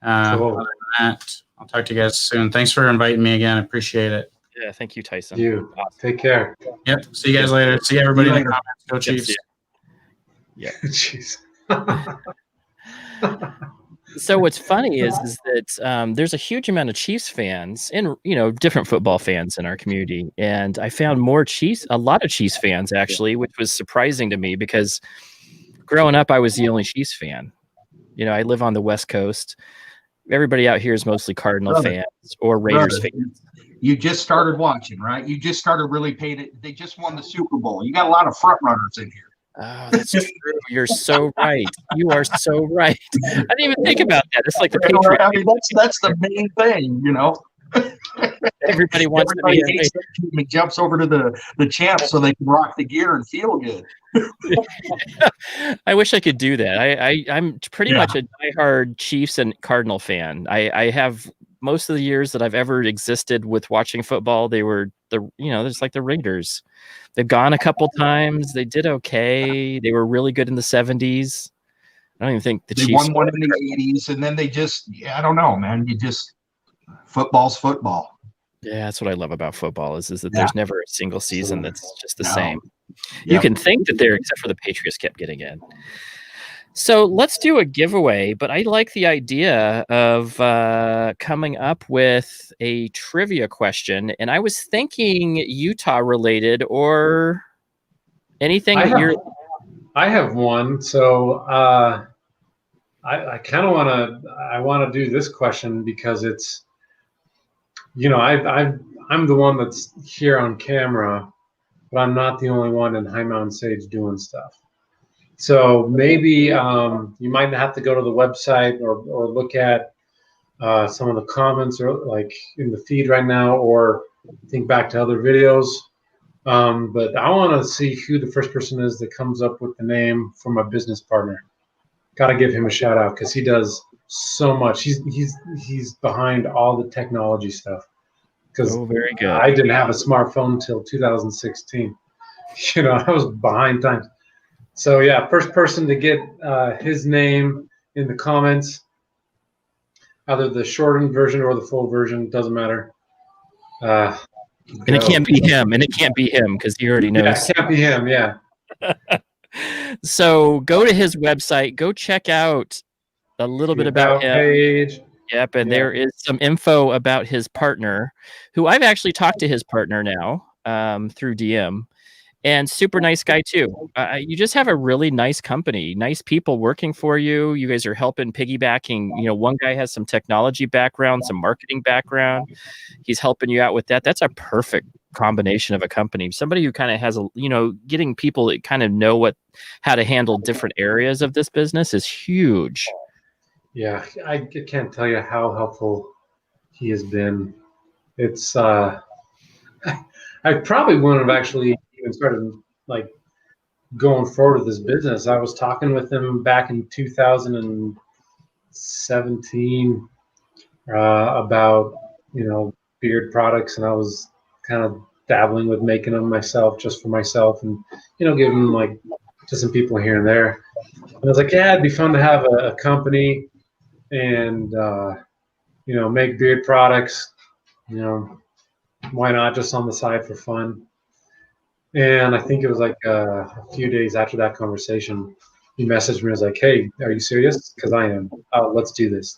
Cool. other than that, I'll talk to you guys soon. Thanks for inviting me again. I appreciate it. Yeah, thank you, Tyson. You take care. Yep. See you guys later. See everybody in the later. comments. Go Chiefs. Yeah. Jeez. So what's funny is that there's a huge amount of Chiefs fans and different football fans in our community, and I found a lot of Chiefs fans actually, which was surprising to me because growing up I was the only Chiefs fan. I live on the West Coast. Everybody out here is mostly Cardinal fans or Raiders fans. You just started watching, right? You just started really paying it. They just won the Super Bowl. You got a lot of front runners in here. Oh, that's true. You're so right. You are so right. I didn't even think about that. It's like the Patriots. I mean, that's the main thing, Everybody wants Everybody to be. hates that team and jumps over to the champ so they can rock the gear and feel good. I wish I could do that. I'm pretty much a diehard Chiefs and Cardinal fan. I have most of the years that I've ever existed with watching football, they were there's like the Raiders. They've gone a couple times. They did okay. They were really good in the 70s. I don't even think they won one in the 80s, and then they just I don't know, man. Football's football. Yeah, that's what I love about football is that there's never a single season that's just the same. You can think that except for the Patriots kept getting in. So let's do a giveaway, but I like the idea of coming up with a trivia question, and I was thinking Utah related or anything I have one, so I kind of want to do this question because it's I'm the one that's here on camera, but I'm not the only one in High Mountain Sage doing stuff. So maybe you might have to go to the website or look at some of the comments or like in the feed right now, or think back to other videos. But I want to see who the first person is that comes up with the name for my business partner. Got to give him a shout out because he does so much. He's behind all the technology stuff. Because very good. I didn't have a smartphone until 2016. I was behind times. So yeah, first person to get his name in the comments, either the shortened version or the full version, doesn't matter. And it can't be him, because he already knows. Yeah, it can't be him, yeah. So go to his website, go check out a little bit about him. Page. Yep, and there is some info about his partner, who I've actually talked to his partner now through DM. And super nice guy too. You just have a really nice company, nice people working for you. You guys are helping piggybacking. One guy has some technology background, some marketing background. He's helping you out with that. That's a perfect combination of a company. Somebody who kind of has getting people that kind of know how to handle different areas of this business is huge. Yeah, I can't tell you how helpful he has been. It's I probably wouldn't have actually even started like going forward with this business. I was talking with him back in 2017 about beard products, and I was kind of dabbling with making them myself, just for myself, and giving them like to some people here and there. And I was like, yeah, it'd be fun to have a company and make beard products. Why not just on the side for fun? And I think it was like a few days after that conversation, he messaged me. I was like, "Hey, are you serious? Because I am. Let's do this.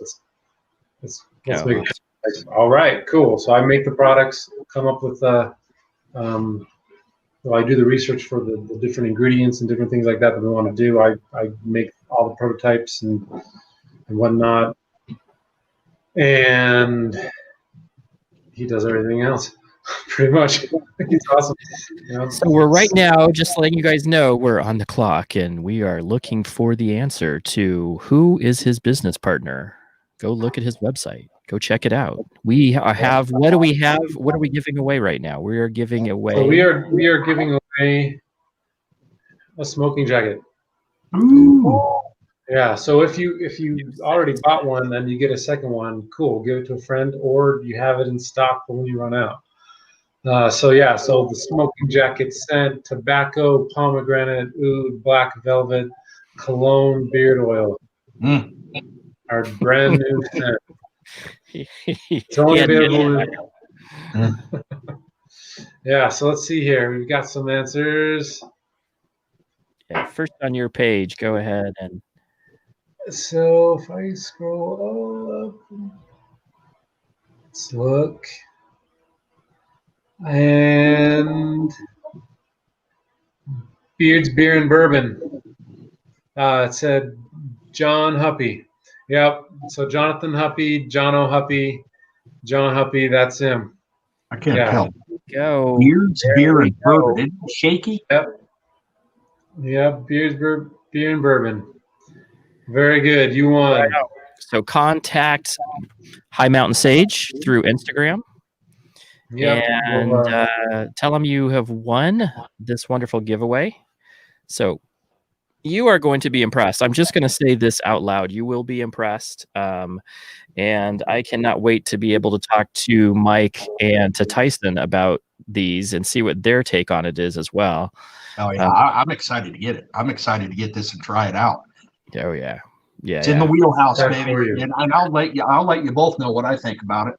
Let's make it." All right, cool. So I make the products, come up with I do the research for the different ingredients and different things like that we want to do. I make all the prototypes and whatnot, and he does everything else. Pretty much. He's awesome. So we're right now, just letting you guys know, we're on the clock and we are looking for the answer to who is his business partner. Go look at his website. Go check it out. We have, what do we have? What are we giving away right now? We are giving away. So we are giving away a smoking jacket. Ooh. Yeah. So if you already bought one and you get a second one, cool. Give it to a friend, or you have it in stock for when you run out. So yeah. So the smoking jacket scent, tobacco, pomegranate, oud, black velvet, cologne, beard oil. Mm. Our brand new scent. It's only He had available. Mm. Yeah. So let's see here. We've got some answers. Yeah, first on your page, go ahead and So if I scroll up, let's look. And Beards, Beer, and Bourbon. It said John Huppy. Yep. So Jonathan Huppy, John O'Huppy, John Huppy. That's him. I can't Yeah. tell. go. Beards, There beer, we and bourbon. go. Isn't it shaky? Yep. Beards, Beer, and Bourbon. Very good. You won. So contact High Mountain Sage through Instagram Yep. and Well, tell them you have won this wonderful giveaway. So you are going to be impressed. I'm just going to say this out loud. You will be impressed. And I cannot wait to be able to talk to Mike and to Tyson about these and see what their take on it is as well. Oh yeah, I'm excited to get it. I'm excited to get this and try it out. Oh yeah. Yeah. It's in the wheelhouse, That's baby. for you. And I'll let you both know what I think about it.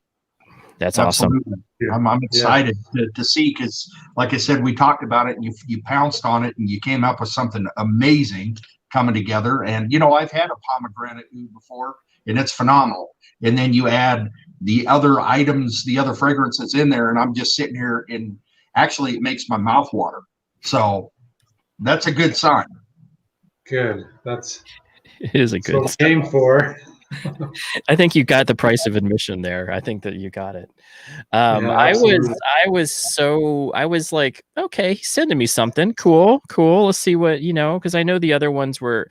That's awesome. Absolutely. I'm excited to see, because like I said, we talked about it and you pounced on it and you came up with something amazing coming together. And I've had a pomegranate oud before and it's phenomenal. And then you add the other items, the other fragrances in there, and I'm just sitting here and actually it makes my mouth water. So that's a good sign. good. That's It is a what good we came for. I think you got the price of admission there. I think that you got it. I was like, okay, he's sending me something. Cool. Let's see what, because I know the other ones were,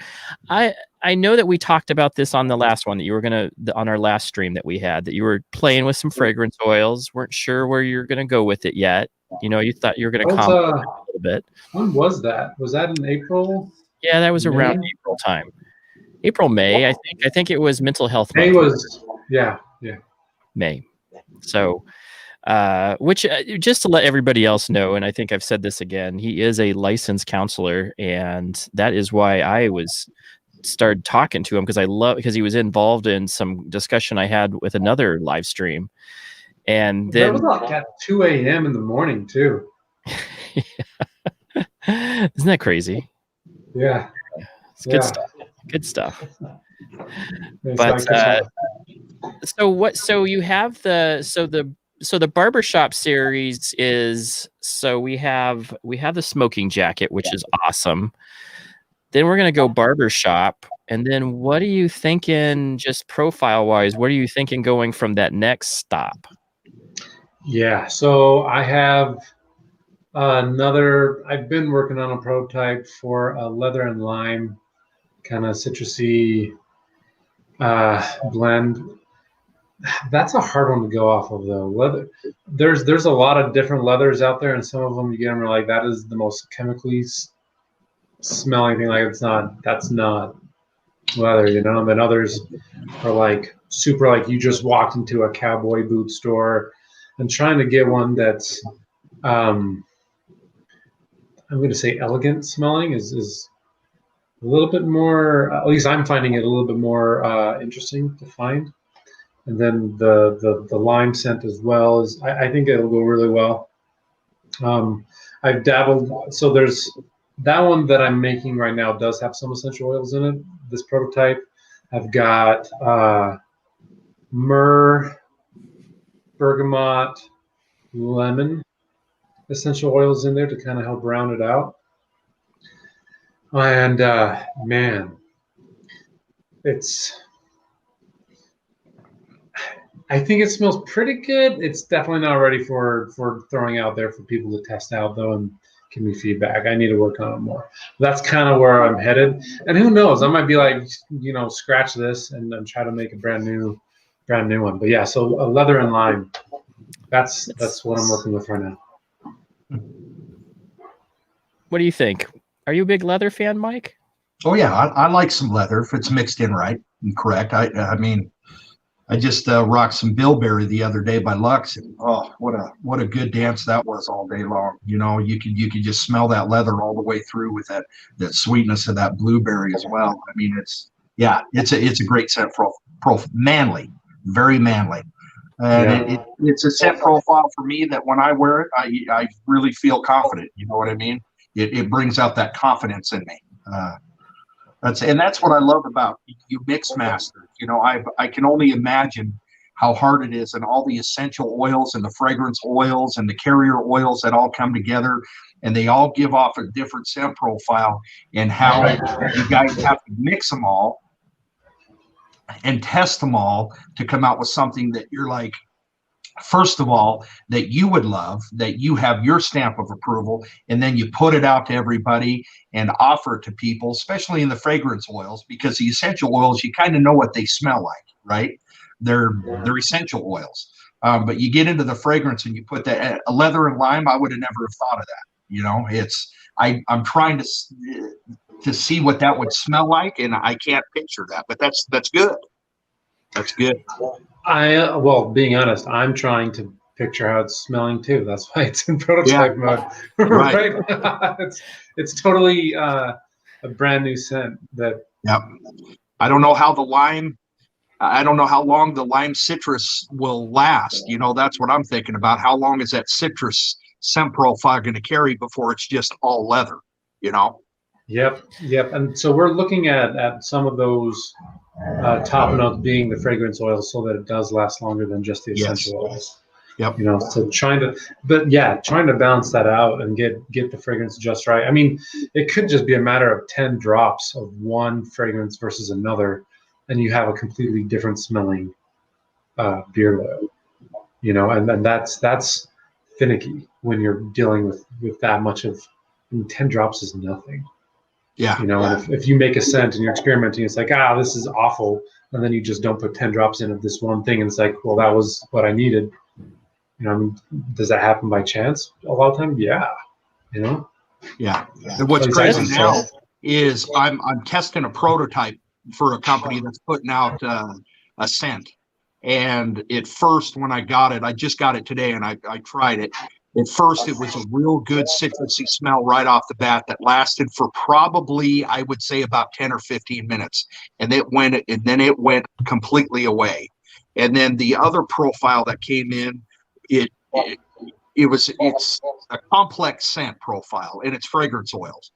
I know that we talked about this on the last one that you were on our last stream that we had, that you were playing with some fragrance oils, weren't sure where you're going to go with it yet. You thought you were going to compliment a little bit. When was that? Was that in April? Yeah, that was around May? April time. April, May, I think. I think it was Mental Health May Month. was, yeah. May. So, which just to let everybody else know, and I think I've said this again, he is a licensed counselor, and that is why I started talking to him, because he was involved in some discussion I had with another live stream, and then that was like at 2 a.m. in the morning too. Isn't that crazy? Yeah, It's good stuff. Good stuff. It's But like so you have the barbershop series is, so we have the smoking jacket, which is awesome. Then we're gonna go barbershop, and then what are you thinking, just profile wise? What are you thinking going from that next stop? yeah. So I have I've been working on a prototype for a leather and lime kind of citrusy blend. That's a hard one to go off of though. Leather, there's a lot of different leathers out there, and some of them you get them are like, that is the most chemically smelling thing. Like that's not leather, And then others are like super, like you just walked into a cowboy boot store, and trying to get one that's I'm going to say elegant smelling is a little bit more, at least I'm finding it a little bit more interesting to find. And then the lime scent as well is, I think it'll go really well. I've dabbled, so there's that one that I'm making right now does have some essential oils in it. This prototype, I've got myrrh, bergamot, lemon essential oils in there to kind of help round it out. And man, I think it smells pretty good. It's definitely not ready for throwing out there for people to test out though and give me feedback. I need to work on it more. That's kind of where I'm headed. And who knows? I might be like, scratch this and try to make a brand new one. But yeah, so a leather and lime. That's what I'm working with right now. What do you think? Are you a big leather fan, Mike? Oh yeah, I like some leather if it's mixed in right and correct. I mean, I just rocked some bilberry the other day by Lux, and oh, what a good dance that was all day long. You know, you could just smell that leather all the way through with that sweetness of that blueberry as well. I mean, it's a great scent manly, very manly, and it's a scent profile for me that when I wear it, I really feel confident. You know what I mean? It brings out that confidence in me. That's what I love about you mix masters. You know, I can only imagine how hard it is, and all the essential oils and the fragrance oils and the carrier oils that all come together, and they all give off a different scent profile, and how you guys have to mix them all and test them all to come out with something that you're like, first of all, that you would love, that you have your stamp of approval, and then you put it out to everybody and offer it to people, especially in the fragrance oils, because the essential oils, you kind of know what they smell like, right? They're essential oils. But you get into the fragrance and you put that a leather and lime, I would have never have thought of that. You know, I'm trying to see what that would smell like, and I can't picture that, but that's good. That's good. Well, being honest, I'm trying to picture how it's smelling too. That's why it's in prototype mode right now. It's totally a brand new scent that. Yep. I don't know how long the lime citrus will last. You know, that's what I'm thinking about. How long is that citrus scent profile going to carry before it's just all leather, you know? Yep. And so we're looking at some of those top notes being the fragrance oils, so that it does last longer than just the essential oils. Yep. You know, so trying to balance that out and get the fragrance just right. I mean, it could just be a matter of 10 drops of one fragrance versus another, and you have a completely different smelling beard oil. You know, and that's finicky when you're dealing with that much of. I mean, 10 drops is nothing. Yeah. You know, and if you make a scent and you're experimenting, it's like, this is awful. And then you just don't put 10 drops in of this one thing. And it's like, well, that was what I needed. You know, I mean, does that happen by chance a lot of time? Yeah. You know? Yeah. And what's crazy now is I'm testing a prototype for a company that's putting out a scent. And at first, when I got it, I just got it today and I tried it. At first, it was a real good citrusy smell right off the bat that lasted for probably, I would say, about 10 or 15 minutes. And then it went completely away. And then the other profile that came in, it's a complex scent profile, and it's fragrance oils.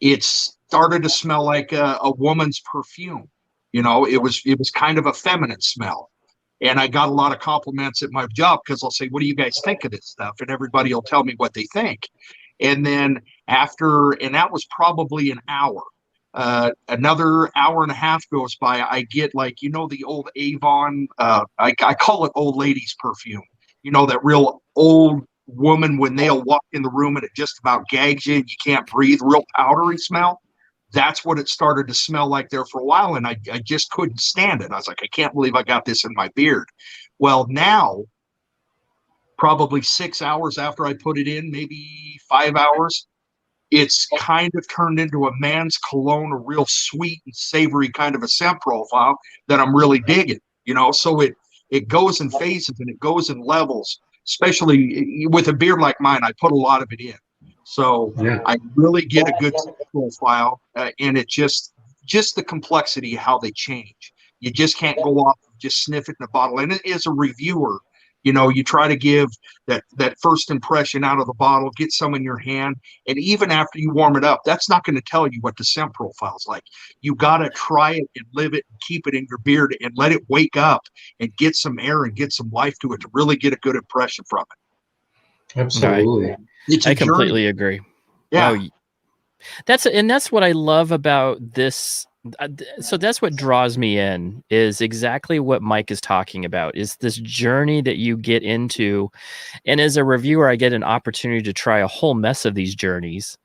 It started to smell like a woman's perfume. You know, it was kind of a feminine smell. And I got a lot of compliments at my job because I'll say, what do you guys think of this stuff? And everybody will tell me what they think. And then and that was probably an hour. Another hour and a half goes by. I get like, you know, the old Avon, I call it old ladies perfume. You know, that real old woman when they'll walk in the room and it just about gags you and you can't breathe, real powdery smell. That's what it started to smell like there for a while. And I just couldn't stand it. I was like, I can't believe I got this in my beard. Well, now, probably 6 hours after I put it in, maybe 5 hours, it's kind of turned into a man's cologne, a real sweet and savory kind of a scent profile that I'm really digging, you know? So it goes in phases and it goes in levels, especially with a beard like mine. I put a lot of it in. So I really get a good profile, and it just the complexity of how they change. You just can't go off and just sniff it in a bottle. And as a reviewer, you know, you try to give that first impression out of the bottle, get some in your hand, and even after you warm it up, that's not going to tell you what the scent profile is like. You got to try it and live it and keep it in your beard and let it wake up and get some air and get some life to it to really get a good impression from it. Absolutely. I completely agree. Yeah. Oh, that's what I love about this. So that's what draws me in, is exactly what Mike is talking about, is this journey that you get into. And as a reviewer, I get an opportunity to try a whole mess of these journeys.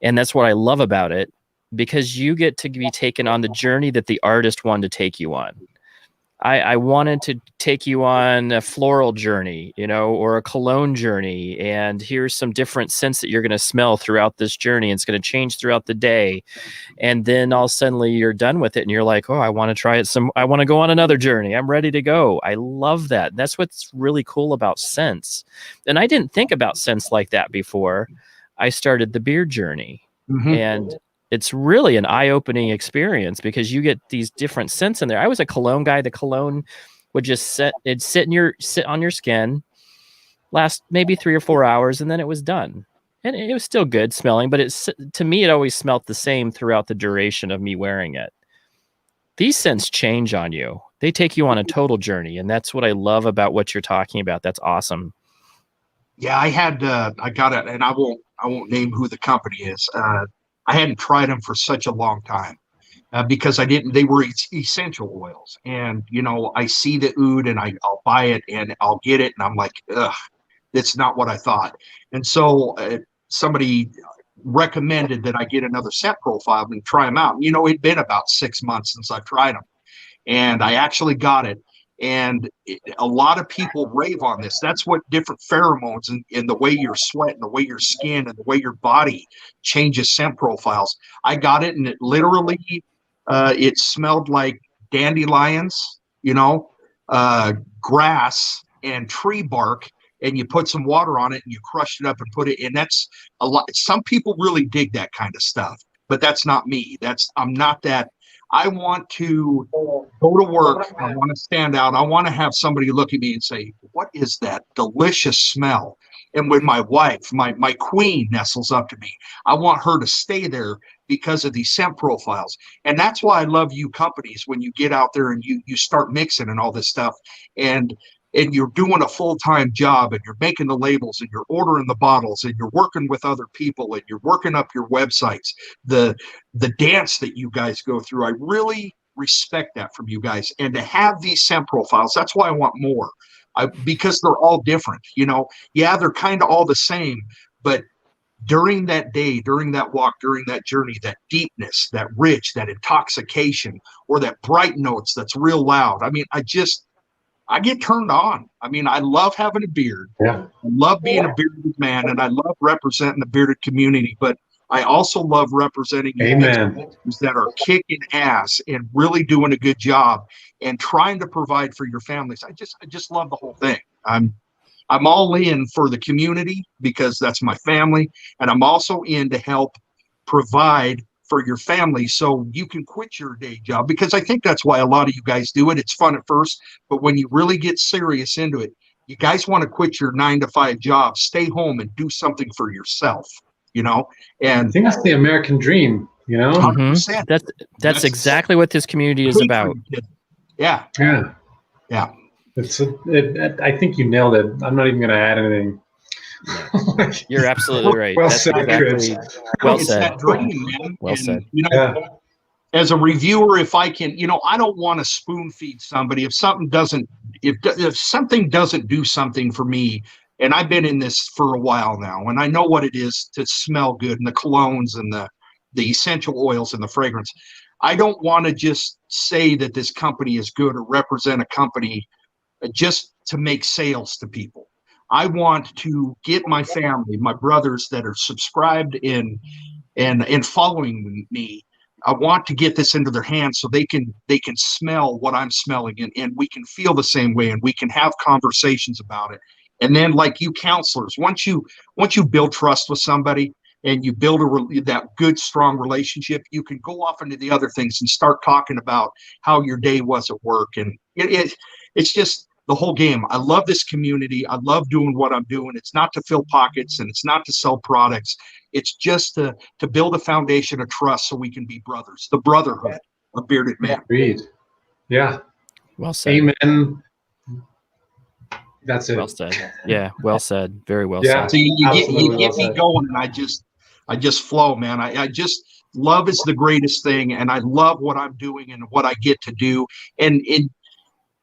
And that's what I love about it, because you get to be taken on the journey that the artist wanted to take you on. I wanted to take you on a floral journey, you know, or a cologne journey. And here's some different scents that you're going to smell throughout this journey. And it's going to change throughout the day. And then all suddenly you're done with it. And you're like, oh, I want to try it. I want to go on another journey. I'm ready to go. I love that. That's what's really cool about scents. And I didn't think about scents like that before I started the beard journey. And it's really an eye-opening experience because you get these different scents in there. I was a cologne guy. The cologne would just sit on your skin, last maybe 3 or 4 hours, and then it was done. And it was still good smelling, but to me, it always smelled the same throughout the duration of me wearing it. These scents change on you. They take you on a total journey, and that's what I love about what you're talking about. That's awesome. Yeah, I got it, and I won't name who the company is. I hadn't tried them for such a long time because they were essential oils. And, you know, I see the oud and I'll buy it and I'll get it. And I'm like, ugh, that's not what I thought. And so somebody recommended that I get another scent profile and try them out. And, you know, it'd been about 6 months since I tried them. And I actually got it. And a lot of people rave on this. That's what different pheromones and the way your sweat and the way your skin and the way your body changes scent profiles. I got it, and it literally, it smelled like dandelions, you know, grass and tree bark. And you put some water on it and you crush it up and put it in. That's a lot. Some people really dig that kind of stuff, but that's not me. I'm not that. I want to go to work. I want to stand out. I want to have somebody look at me and say, what is that delicious smell? And when my wife, my queen, nestles up to me, I want her to stay there because of these scent profiles. And that's why I love you companies when you get out there and you start mixing and all this stuff. And you're doing a full-time job and you're making the labels and you're ordering the bottles and you're working with other people and you're working up your websites, the dance that you guys go through. I really respect that from you guys. And to have these scent profiles, that's why I want more. Because they're all different, you know. Yeah, they're kind of all the same, but during that day, during that walk, during that journey, that deepness, that rich, that intoxication, or that bright notes that's real loud. I mean, I get turned on. I mean, I love having a beard. Yeah. I love being a bearded man, and I love representing the bearded community. But I also love representing you that are kicking ass and really doing a good job and trying to provide for your families. I just love the whole thing. I'm all in for the community because that's my family, and I'm also in to help provide for your family so you can quit your day job, because I think that's why a lot of you guys do it. It's fun at first, but when you really get serious into it, you guys want to quit your 9-to-5 job, stay home and do something for yourself, you know. And I think that's the American dream, you know. 100%. That's exactly what this community is about. Yeah. I think you nailed it. I'm not even going to add anything. You're absolutely right. Well That's said, exactly well It's said. that dream, man. Well And, said. you know, as a reviewer, if I can, you know, I don't want to spoon feed somebody. If something doesn't do something for me, and I've been in this for a while now, and I know what it is to smell good, and the colognes and the essential oils and the fragrance. I don't want to just say that this company is good or represent a company just to make sales to people. I want to get my family, my brothers that are subscribed and following me. I want to get this into their hands so they can smell what I'm smelling, and we can feel the same way, and we can have conversations about it. And then, like you counselors, once you build trust with somebody and you build that good, strong relationship, you can go off into the other things and start talking about how your day was at work. And it's just the whole game. I love this community. I love doing what I'm doing. It's not to fill pockets and it's not to sell products. It's just to build a foundation of trust so we can be brothers, the brotherhood of bearded men. Agreed. Yeah. Well said. Amen. That's it. Well said. Yeah. Well said. Very well Yeah. said. So you Absolutely get well me said. going, and I just flow, man. I just love is the greatest thing, and I love what I'm doing and what I get to do. And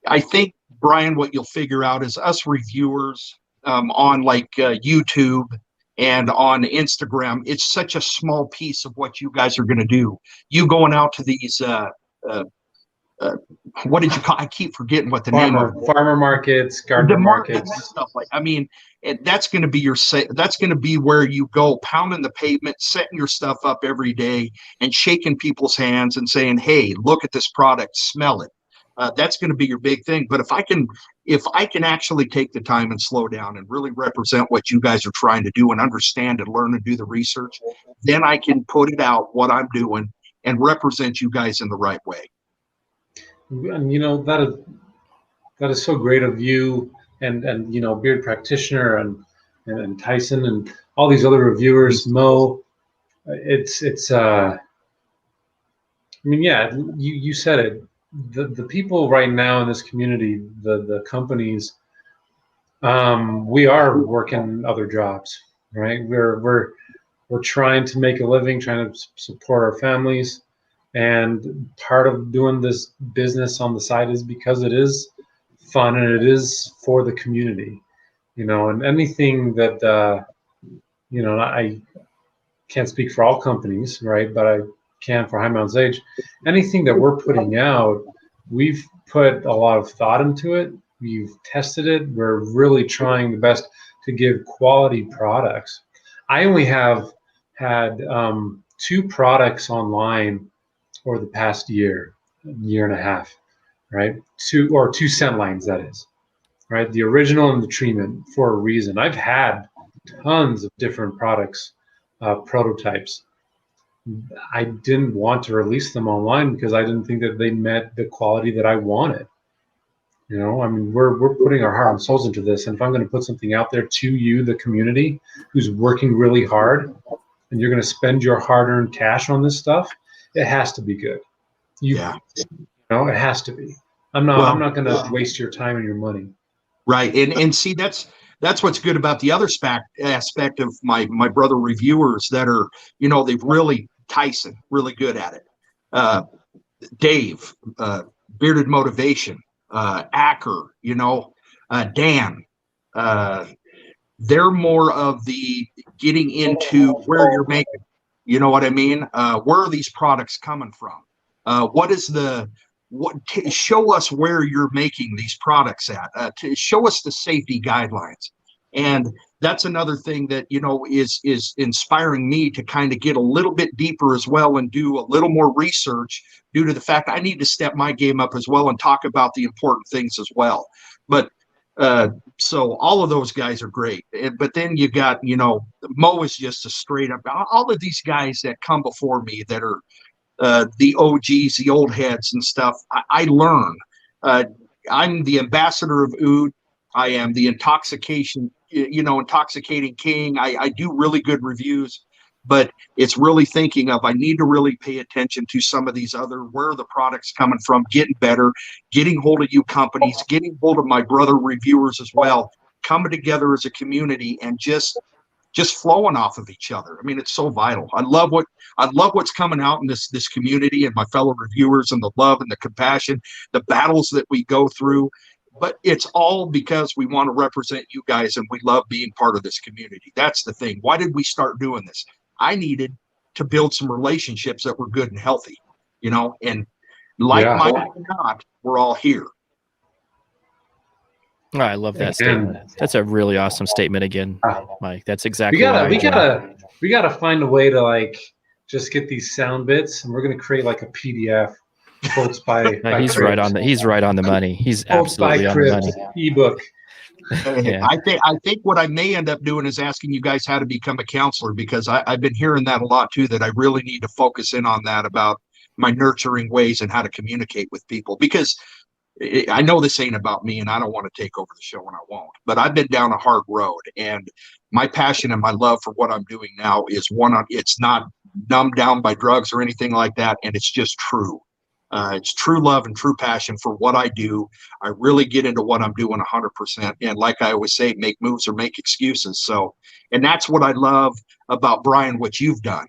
I think, Bryan, what you'll figure out is us reviewers on like YouTube and on Instagram, it's such a small piece of what you guys are going to do. You going out to these what did you call? I keep forgetting what the name of farmer markets, gardener the markets markets. and stuff like. I mean, that's going to be that's going to be where you go, pounding the pavement, setting your stuff up every day, and shaking people's hands and saying, "Hey, look at this product, smell it." That's going to be your big thing. But if I can actually take the time and slow down and really represent what you guys are trying to do and understand and learn and do the research, then I can put it out what I'm doing and represent you guys in the right way. And that is so great of you and Beard Practitioner and Tyson and all these other reviewers, Mo. It's I mean, yeah, you said it. The people right now in this community, the companies, we are working other jobs, right? We're trying to make a living, trying to support our families, and part of doing this business on the side is because it is fun and it is for the community, and anything that I can't speak for all companies, right? But I can for High Mountain Sage. Anything that we're putting out, we've put a lot of thought into it. We've tested it. We're really trying the best to give quality products. I only have had 2 products online over the past year and a half, right? 2 scent lines, that is, right? The original and the treatment, for a reason. I've had tons of different products, prototypes. I didn't want to release them online because I didn't think that they met the quality that I wanted. I mean, we're putting our heart and souls into this, and if I'm going to put something out there to you, the community, who's working really hard, and you're going to spend your hard-earned cash on this stuff, it has to be good. It has to be. I'm not going to waste your time and your money. Right, and see, that's what's good about the other aspect of my brother reviewers that are, they've really, Tyson, really good at it. Dave, Bearded Motivation, Acker, Dan, they're more of the getting into where you're making, you know what I mean? Where are these products coming from? Show us where you're making these products at, to show us the safety guidelines. And that's another thing that, is inspiring me to kind of get a little bit deeper as well and do a little more research, due to the fact I need to step my game up as well and talk about the important things as well. But so all of those guys are great. But then you got, Mo is just a straight up, all of these guys that come before me that are the OGs, the old heads and stuff, I learn. I'm the ambassador of Oud. I am the intoxicating king. I do really good reviews, but it's really thinking of, I need to really pay attention to some of these other, where are the products coming from, getting better, getting hold of you companies, getting hold of my brother reviewers as well, coming together as a community and just flowing off of each other. I mean, it's so vital. I love what's coming out in this community and my fellow reviewers, and the love and the compassion, the battles that we go through. But it's all because we want to represent you guys and we love being part of this community. That's the thing. Why did we start doing this? I needed to build some relationships that were good and healthy, and like-minded or not, we're all here. Oh, I love that statement. That's a really awesome statement again, Mike. That's exactly we gotta find a way to just get these sound bits, and we're gonna create a PDF. Quotes by he's Chris. He's right on the money. He's Quotes absolutely on the money. Ebook. Yeah. I think what I may end up doing is asking you guys how to become a counselor, because I've been hearing that a lot too, that I really need to focus in on that, about my nurturing ways and how to communicate with people, because I know this ain't about me and I don't want to take over the show, and I won't, but I've been down a hard road, and my passion and my love for what I'm doing now is it's not numbed down by drugs or anything like that. And it's just true. It's true love and true passion for what I do. I really get into what I'm doing 100%. And like I always say, make moves or make excuses. So, and that's what I love about Bryan, what you've done.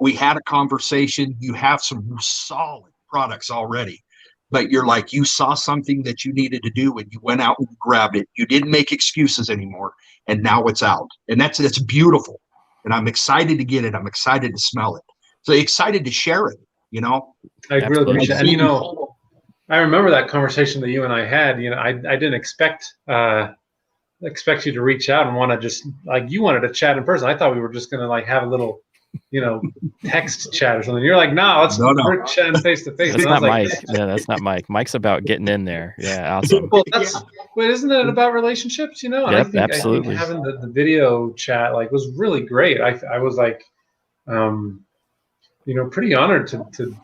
We had a conversation, you have some solid products already, but you saw something that you needed to do and you went out and grabbed it. You didn't make excuses anymore. And now it's out. And that's beautiful. And I'm excited to get it. I'm excited to smell it. So excited to share it. I really appreciate it. And I remember that conversation that you and I had. You know, I didn't expect you to reach out and want to just like you wanted to chat in person. I thought we were just gonna like have a little, text chat or something. You're like, nah, No. we're chatting face to face. That's And I not was like, Mike. Yeah, that's not Mike. Mike's about getting in there. Yeah, awesome. well, but isn't it about relationships? And Yep, I think absolutely. having the video chat like was really great. I was like, pretty honored to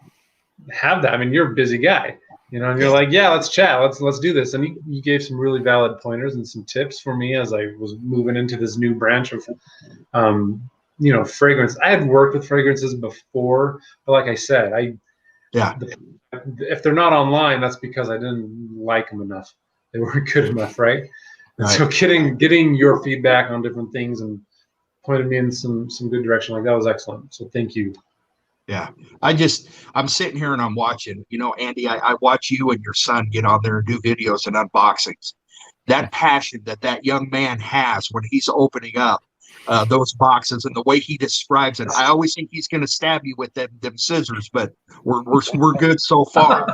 have that. I mean, you're a busy guy, and you're like, yeah, let's chat, let's do this. And you gave some really valid pointers and some tips for me as I was moving into this new branch of, fragrance. I had worked with fragrances before, but like I said, if they're not online, that's because I didn't like them enough. They weren't good enough, right? And so getting your feedback on different things and pointed me in some good direction, like that was excellent. So thank you. Yeah. I'm sitting here and I'm watching, Andy, I watch you and your son get on there and do videos and unboxings. That passion that young man has when he's opening up those boxes and the way he describes it, I always think he's going to stab you with them scissors, but we're good so far.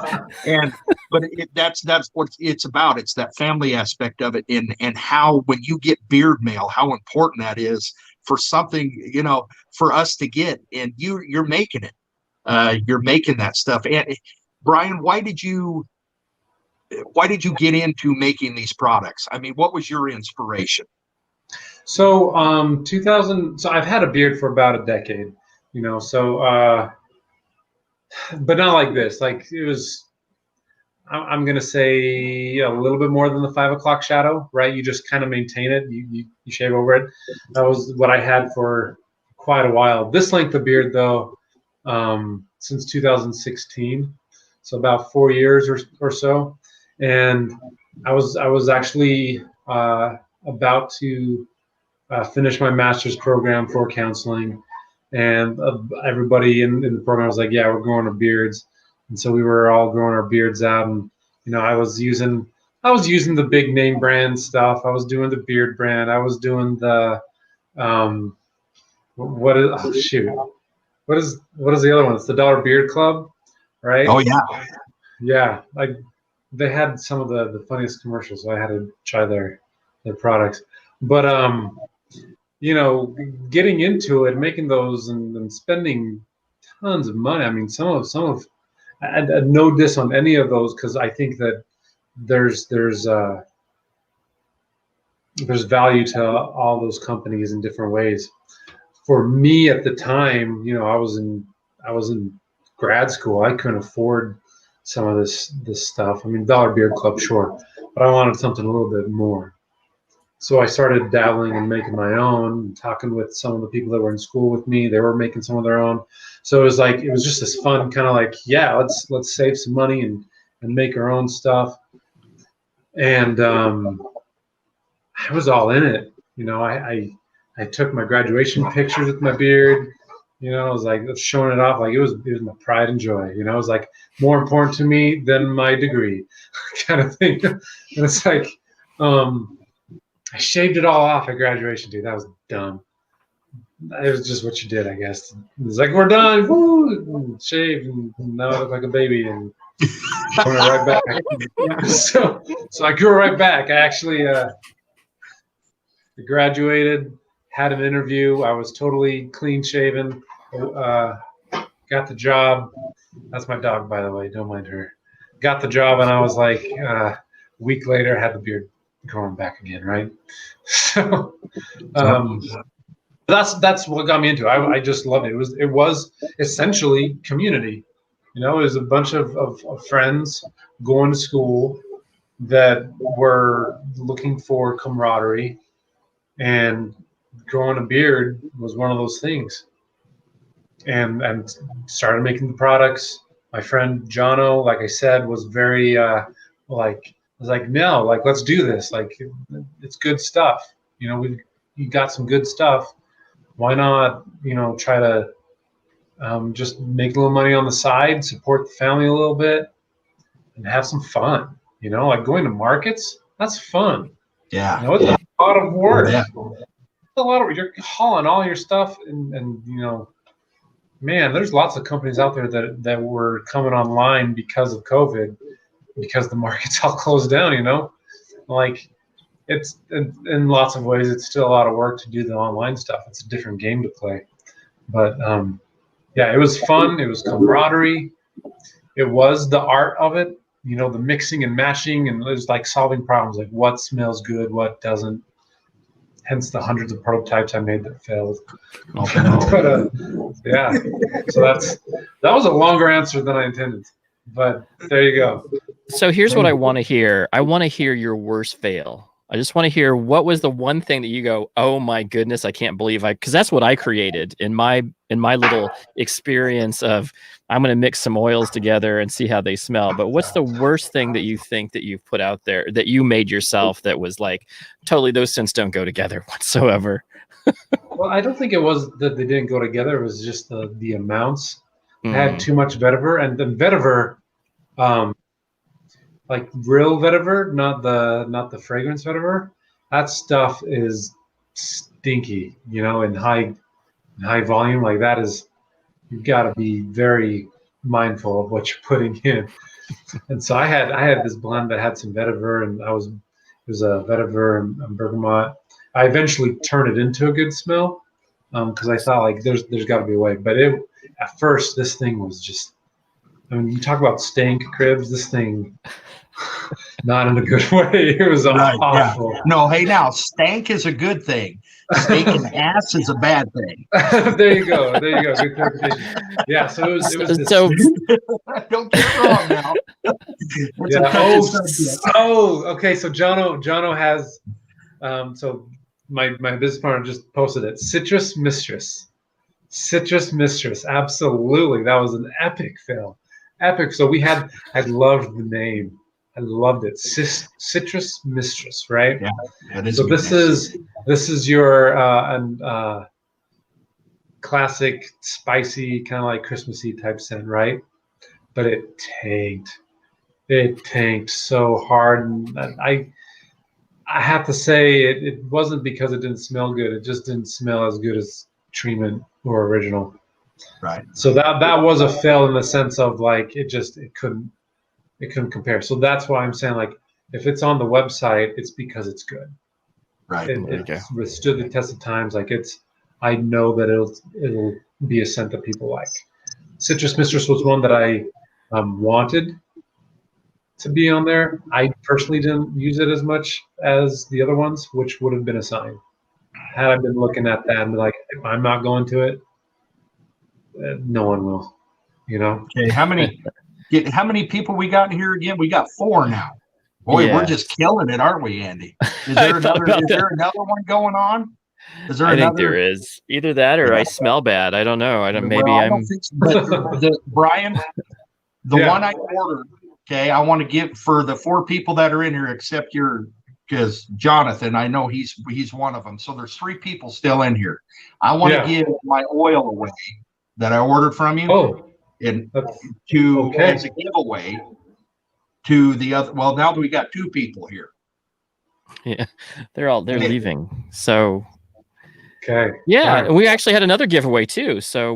But that's what it's about. It's that family aspect of it, and how when you get beard mail, how important that is for something, for us to get, and you're making it. You're making that stuff. And Bryan, why did you get into making these products? I mean, what was your inspiration? So 2000. So I've had a beard for about a decade, So, but not like this. Like it was. I'm gonna say a little bit more than the 5 o'clock shadow, right? You just kind of maintain it. You shave over it. That was what I had for quite a while. This length of beard, though, since 2016, so about 4 years or so. And I was actually about to finish my master's program for counseling, and everybody in the program was like, "Yeah, we're growing our beards," and so we were all growing our beards out. And I was using the big name brand stuff. I was doing the beard brand. I was doing the what is what is the other one? It's the Dollar Beard Club, right? Oh yeah, yeah. Like they had some of the funniest commercials, so I had to try their products. But getting into it, making those, and spending tons of money. I mean, some of I no diss on any of those, because I think that there's value to all those companies in different ways. For me at the time, I was in grad school. I couldn't afford some of this stuff. I mean, Dollar Beard Club, sure, but I wanted something a little bit more. So I started dabbling and making my own, talking with some of the people that were in school with me. They were making some of their own. So it was just this fun kind of like, yeah, let's save some money and make our own stuff. And I was all in it. I took my graduation pictures with my beard. I was like showing it off like it was my pride and joy. It was like more important to me than my degree, kind of thing. And it's like, I shaved it all off at graduation, dude. That was dumb. It was just what you did, I guess. It was like, we're done. Woo! Shaved, and now I look like a baby, and going right back. So I grew right back. I actually graduated, had an interview. I was totally clean shaven. Got the job. That's my dog, by the way. Don't mind her. Got the job, and I was like, a week later, had the beard growing back again, right? So that's what got me into it. I just loved it. It was essentially community. It was a bunch of friends going to school that were looking for camaraderie, and growing a beard was one of those things. And started making the products. My friend Jono, like I said, was very no, like, let's do this. Like, it's good stuff. You got some good stuff. Why not, try to just make a little money on the side, support the family a little bit, and have some fun. Like going to markets, that's fun. Yeah. It's a lot of work. Yeah. It's a lot of, you're hauling all your stuff, and man, there's lots of companies out there that were coming online because of COVID, because the market's all closed down. Like it's in lots of ways, it's still a lot of work to do the online stuff. It's a different game to play, but yeah, it was fun. It was camaraderie. It was the art of it. The mixing and matching, and it was like solving problems, like what smells good, what doesn't. Hence the hundreds of prototypes I made that failed. But yeah, so that was a longer answer than I intended. But there you go. So here's what I want to hear. I want to hear your worst fail. I just want to hear what was the one thing that you go, oh my goodness, I can't believe because that's what I created in my little experience of I'm going to mix some oils together and see how they smell. But what's the worst thing that you think that you've put out there that you made yourself that was like totally those scents don't go together whatsoever? Well, I don't think it was that they didn't go together. It was just the amounts. I had too much vetiver, and then vetiver, like real vetiver, not the fragrance vetiver. That stuff is stinky, in high volume. Like that is, you've got to be very mindful of what you're putting in. And so I had this blend that had some vetiver, and it was a vetiver and bergamot. I eventually turned it into a good smell because I thought like there's got to be a way. But at first this thing was just, you talk about stank cribs. This thing, not in a good way. It was awful. Yeah. No, hey, now stank is a good thing. Stinking ass is a bad thing. There you go. Good clarification. Yeah. So it was this. Don't get it wrong now. Okay. So Jono has. So my business partner just posted it. Citrus Mistress. Absolutely, that was an epic fail. Epic. So I loved the name. I loved it. Citrus Mistress, right? Yeah. That is so this is your classic spicy, kind of like Christmassy type scent, right? But it tanked so hard, and I have to say it wasn't because it didn't smell good. It just didn't smell as good as Treatment or Original. Right. So that was a fail in the sense of like it couldn't compare. So that's why I'm saying like if it's on the website, it's because it's good. Right. It's withstood the test of times. Like I know that it'll be a scent that people like. Citrus Mistress was one that I wanted to be on there. I personally didn't use it as much as the other ones, which would have been a sign. Had I been looking at that and be like, if I'm not going to it, no one will. Okay. How many people we got here again? We got 4 now. Boy, We're just killing it, aren't we, Andy? Is there another one going on? I think there is either that or I smell bad. I don't know. I don't think so. But Bryan, one I ordered. Okay, I want to give for the 4 people that are in here, except because Jonathan, I know he's one of them. So there's 3 people still in here. I want to give my oil away that I ordered from you. As a giveaway to the other. Well, now that we got 2 people here. Yeah, they're leaving. So okay. Yeah, right. We actually had another giveaway too. So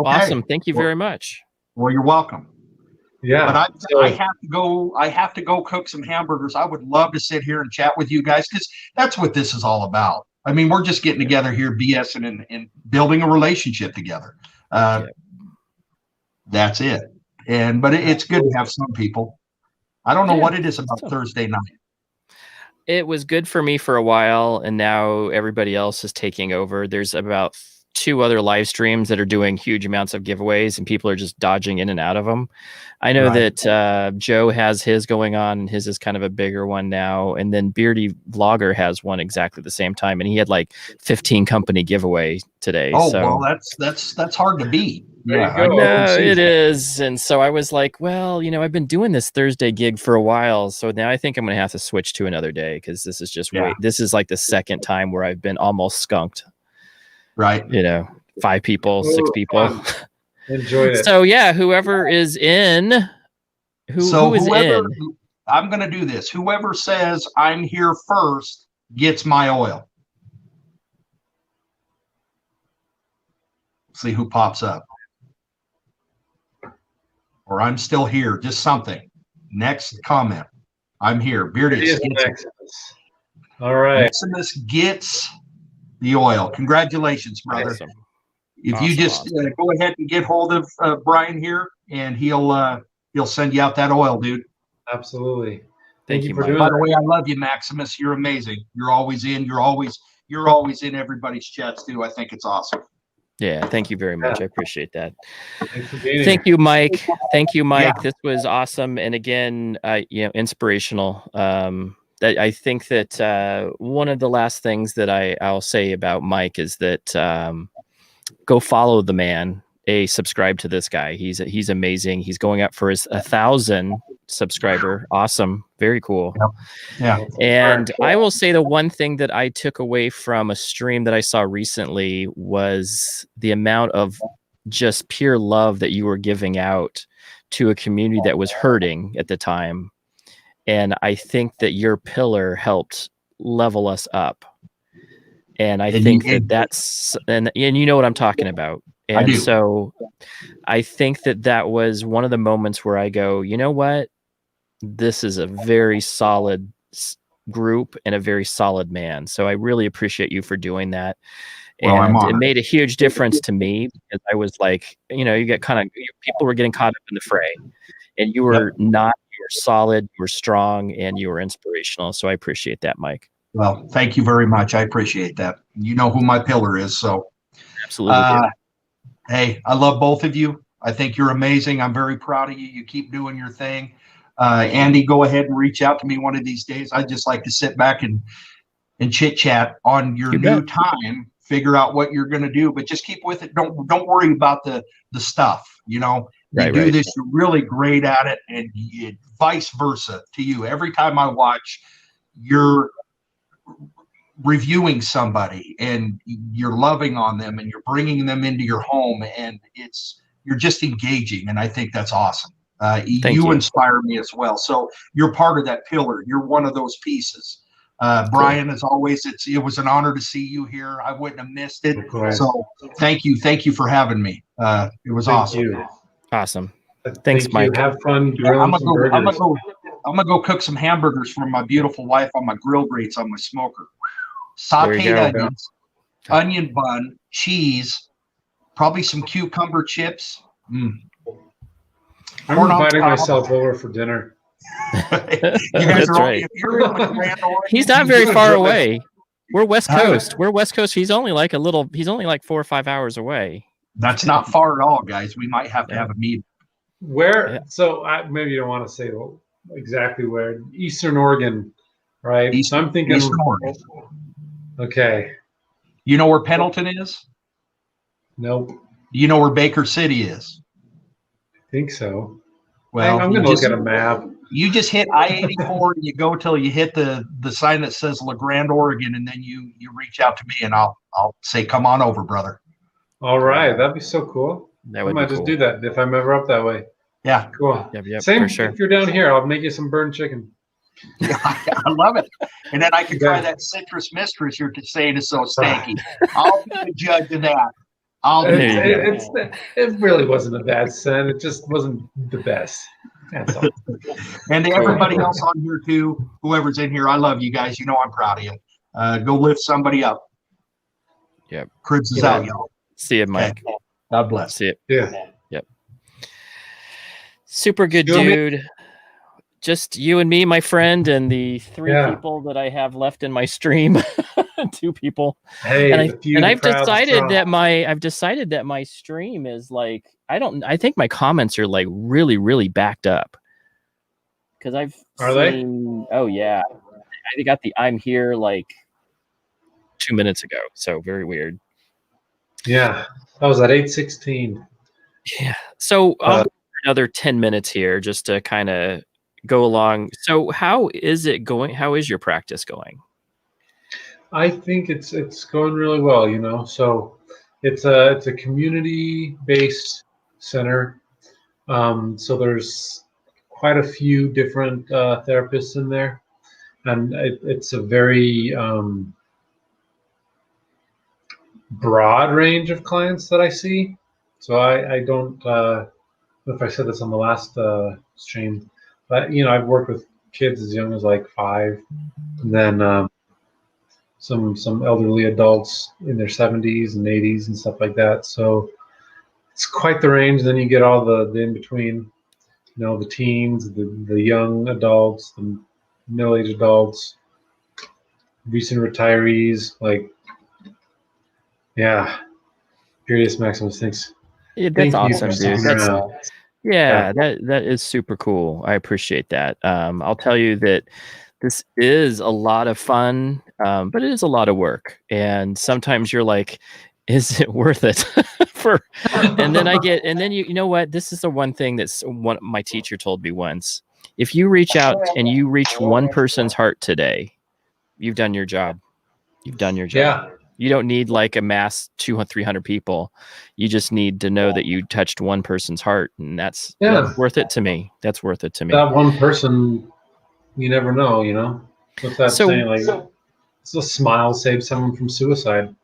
awesome. Thank you very much. Well, you're welcome. Yeah, but I have to go. I have to go cook some hamburgers. I would love to sit here and chat with you guys because that's what this is all about. I mean, we're just getting together here, BSing and building a relationship together. That's it. But it's good to have some people. I don't know what it is about Thursday night. It was good for me for a while, and now everybody else is taking over. There's about 2 other live streams that are doing huge amounts of giveaways, and people are just dodging in and out of them. I know that Joe has his going on, and his is kind of a bigger one now. And then Beardy Vlogger has one exactly the same time, and he had like 15 company giveaway today. Oh, well, that's hard to beat. Yeah, no, it is. And so I was like, well, I've been doing this Thursday gig for a while, so now I think I'm going to have to switch to another day because this is just this is like the second time where I've been almost skunked. Right. 5 people, 6 people. Enjoyed it. So yeah, whoever is in, who is in? I'm going to do this. Whoever says I'm here first gets my oil. See who pops up. Or I'm still here. Just something. Next comment. I'm here. Beardius gets it. Maximus. All right. Maximus gets the oil. Congratulations, brother. Awesome. If you just go ahead and get hold of Bryan here, and he'll send you out that oil, dude. Absolutely. Thank you for Mike. doing By that. the way, I love you, Maximus. You're amazing. You're always in. You're always in everybody's chats too. I think it's awesome. Yeah, thank you very much. I appreciate that. Thanks for being Thank here. you, Mike. Thank you, Mike. Yeah. This was awesome, and again, inspirational. That I think that one of the last things that I'll say about Mike is that go follow the man. Subscribe to this guy. He's amazing. He's going up for his 1,000 subscriber. Awesome. Very cool. Yeah. And I will say the one thing that I took away from a stream that I saw recently was the amount of just pure love that you were giving out to a community that was hurting at the time. And I think that your pillar helped level us up. And I think that's, and you know what I'm talking about. And I do. So I think that was one of the moments where I go, you know what? This is a very solid group and a very solid man. So I really appreciate you for doing that. Well, And it made a huge difference to me because I was like, you get people were getting caught up in the fray, and you were not. You were solid, you were strong, and you were inspirational. So I appreciate that, Mike. Well, thank you very much. I appreciate that. You know who my pillar is, so absolutely. Hey, I love both of you. I think you're amazing. I'm very proud of you. You keep doing your thing. Andy, go ahead and reach out to me one of these days. I'd just like to sit back and chit chat on your new time, figure out what you're going to do, but just keep with it. Don't worry about the stuff. You do this, you're really great at it, and vice versa to you. Every time I watch, you're reviewing somebody and you're loving on them and you're bringing them into your home, and you're just engaging, and I think that's awesome. You inspire me as well. So you're part of that pillar. You're one of those pieces. Bryan, as always, it was an honor to see you here. I wouldn't have missed it. So thank you for having me. It was awesome. Awesome. Thanks, Mike. Have fun. I'm gonna go cook some hamburgers for my beautiful wife on my grill grates on my smoker. Sauteed onions, onion bun, cheese, probably some cucumber chips. I'm inviting myself over for dinner. That's right. He's not very far away. We're West Coast. We're West Coast. He's only like 4 or 5 hours away. That's not far at all, guys. We might have to have a meeting. Where? Yeah. So maybe you don't want to say exactly where. Eastern Oregon, right? So I'm thinking. Eastern Oregon. Okay. You know where Pendleton is? Nope. You know where Baker City is? I think so. Well, I'm going to look at a map. You just hit I-84 and you go till you hit the sign that says La Grande, Oregon, and then you reach out to me and I'll say, come on over, brother. All right. That'd be so cool. That would I might just do that if I'm ever up that way. Yeah. Cool. Yep, Same for sure. If you're down here, I'll make you some burnt chicken. Yeah, I love it. And then I can try that citrus mistress you're saying is so stanky. I'll be the judge of that. It really wasn't a bad scent. It just wasn't the best. That's all. And to everybody else on here too, whoever's in here, I love you guys. You know I'm proud of you. Go lift somebody up. Yep. Cribs is out, y'all. See you, Mike. Okay. God bless. See it. Yeah. Yep. Super good dude. Just you and me, my friend, and the 3 people that I have left in my stream. 2 people. Hey, I've decided that my stream is like, I think my comments are like really, really backed up. Because Are they? Oh yeah. I got the I'm here like 2 minutes ago. So very weird. Yeah. That was at 8:16. Yeah. So I'll go for another 10 minutes here just to kind of go along. So how is it going? How is your practice going? I think it's going really well, So it's a community-based center. So there's quite a few different therapists in there, and it's a very broad range of clients that I see. So I don't know if I said this on the last stream. But I've worked with kids as young as like 5, and then some elderly adults in their 70s and 80s and stuff like that. So it's quite the range. Then you get all the in between, the teens, the young adults, the middle-aged adults, recent retirees. Like, yeah, Furious Maximus, thanks. Yeah, that's Thank you awesome, for dude. sticking That's around. yeah, that is super cool. I appreciate that. I'll tell you that this is a lot of fun, but it is a lot of work. And sometimes you're like, is it worth it? For and then you know what? This is the one thing that's one my teacher told me once. If you reach out and you reach one person's heart today, you've done your job. You've done your job. Yeah. You don't need like a mass 200, 300 people. You just need to know that you touched one person's heart, and that's worth it to me. That's worth it to me. That one person, you never know, What's that saying? Like, it's a smile saves someone from suicide.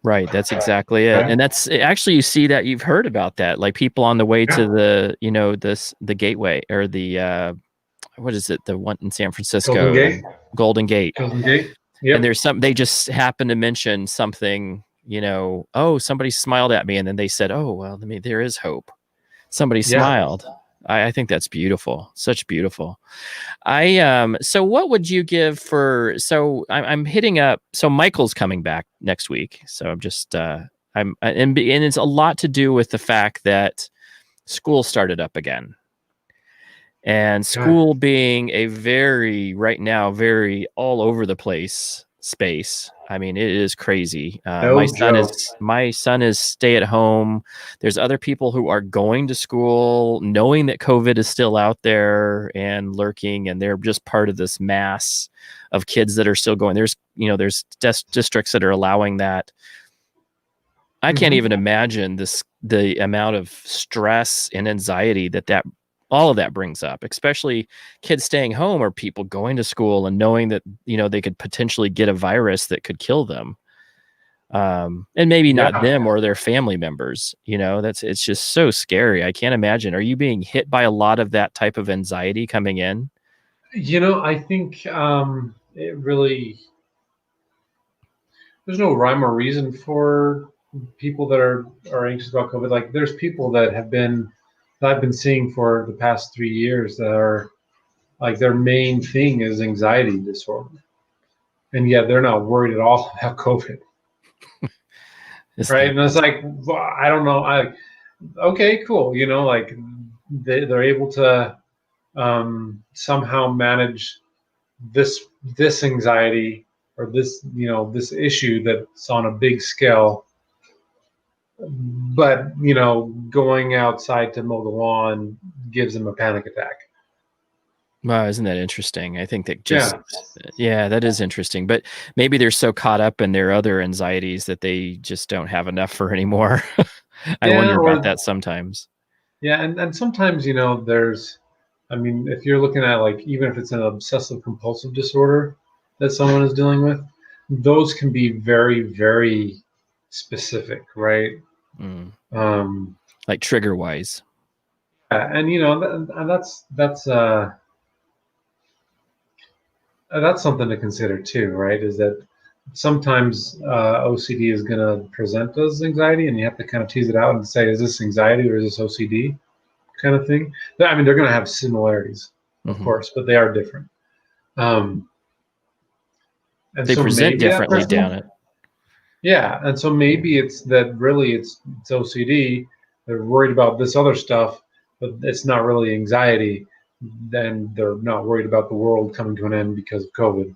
Right. That's exactly it. And that's actually, you see that, you've heard about that, like people on the way to the, the gateway, or the, what is it? The one in San Francisco, Golden Gate. Yep. And they just happen to mention something, oh, somebody smiled at me. And then they said, oh, well, there is hope. Somebody smiled. I think that's beautiful. Such beautiful. So what would you give for, so I'm hitting up, so Michael's coming back next week. So I'm just, and it's a lot to do with the fact that school started up again. And school being a right now, very all over the place space. I mean, it is crazy. My son is stay at home. There's other people who are going to school, knowing that COVID is still out there and lurking, and they're just part of this mass of kids that are still going. There's districts that are allowing that. I can't even imagine the amount of stress and anxiety that all of that brings up, especially kids staying home or people going to school and knowing that, they could potentially get a virus that could kill them. And maybe not them or their family members, it's just so scary. I can't imagine. Are you being hit by a lot of that type of anxiety coming in? I think it really, there's no rhyme or reason for people that are anxious about COVID. Like, there's people that I've been seeing for the past 3 years that are like, their main thing is anxiety disorder, and yet they're not worried at all about COVID. Right? And it's like, well, I don't know. Okay, cool. Like, they're able to somehow manage this anxiety, or this this issue that's on a big scale. But going outside to mow the lawn gives them a panic attack. Wow, isn't that interesting? I think that that is interesting. But maybe they're so caught up in their other anxieties that they just don't have enough for anymore. I wonder about that sometimes. Yeah, and sometimes there's, if you're looking at, like, even if it's an obsessive compulsive disorder that someone is dealing with, those can be very, very specific, right? Like trigger wise. And that's something to consider too, right? Is that sometimes OCD is going to present as anxiety, and you have to kind of tease it out and say, is this anxiety or is this OCD, kind of thing. They're going to have similarities, of course, but they are different. And they present differently down it. Yeah, and so maybe it's that really it's OCD. They're worried about this other stuff, but it's not really anxiety. Then they're not worried about the world coming to an end because of COVID,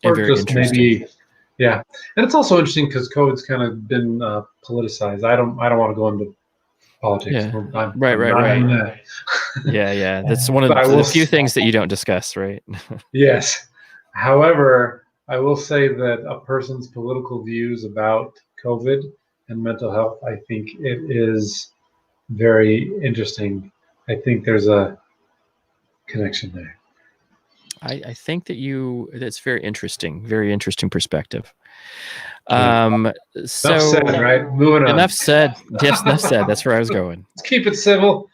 Or just maybe, and it's also interesting because COVID's kind of been politicized. I don't want to go into politics. Yeah. Right. Yeah. That's one of the few things that you don't discuss, right? Yes. However, I will say that a person's political views about COVID and mental health, I think it is very interesting. I think there's a connection there. I think that's very interesting perspective. So enough said, right? Moving on. Enough said. Yes, enough said. That's where I was going. Let's keep it civil.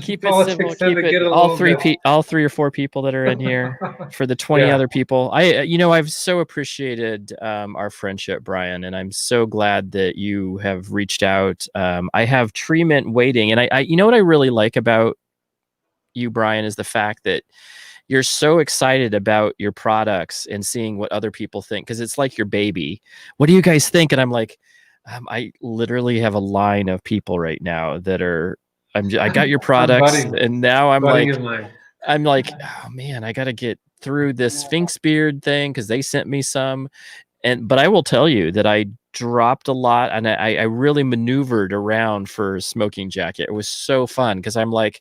Keep it civil. Politics tend Keep to it get a all little bit. all 3 or 4 people that are in here for the 20 Yeah. other people. I've so appreciated our friendship, Bryan, and I'm so glad that you have reached out. I have tree mint waiting, and I what I really like about you, Bryan, is the fact that you're so excited about your products and seeing what other people think, because it's like your baby. What do you guys think? And I'm like, I literally have a line of people right now that are. I got your products, and now I'm budding like, in line. oh man, I got to get through this Sphinx beard thing because they sent me some. But I will tell you that I dropped a lot, and I really maneuvered around for smoking jacket. It was so fun because I'm like,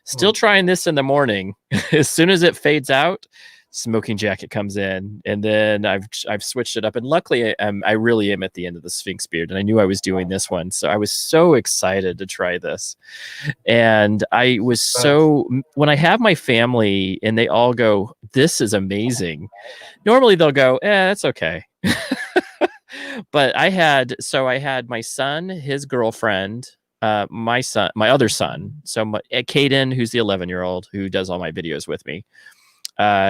still trying this in the morning. As soon as it fades out, smoking jacket comes in, and then I've switched it up. And luckily, I really am at the end of the Sphinx beard, and I knew I was doing this one, so I was so excited to try this. And I was so, when I have my family and they all go, "This is amazing." Normally they'll go, "That's okay." But I had my son, his girlfriend, my other son, so Caden, who's the 11-year-old who does all my videos with me.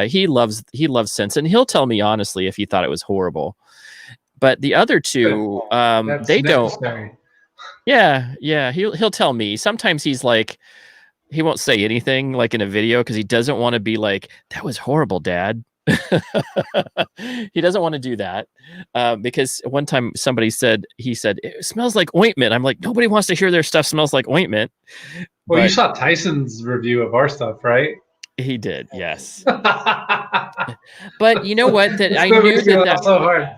He loves scents, and he'll tell me honestly if he thought it was horrible. But the other two, they don't. Yeah, he'll tell me. Sometimes he's like, he won't say anything like in a video because he doesn't want to be like, "That was horrible, Dad." He doesn't want to do that, because one time somebody said, "It smells like ointment." I'm like, nobody wants to hear their stuff smells like ointment. Well, you But saw Tyson's review of our stuff, right? he did, yes. But But you know what? That I knew that. So hard.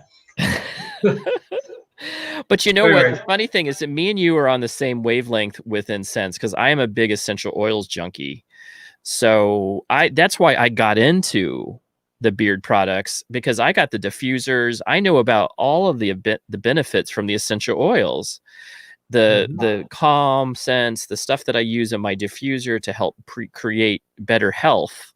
But you know what? Anyway. The funny thing is that me and you are on the same wavelength with incense, because I am a big essential oils junkie. So that's why I got into the beard products, because I got the diffusers. I know about all of the benefits from the essential oils, the calm scents, the stuff that I use in my diffuser to help create better health.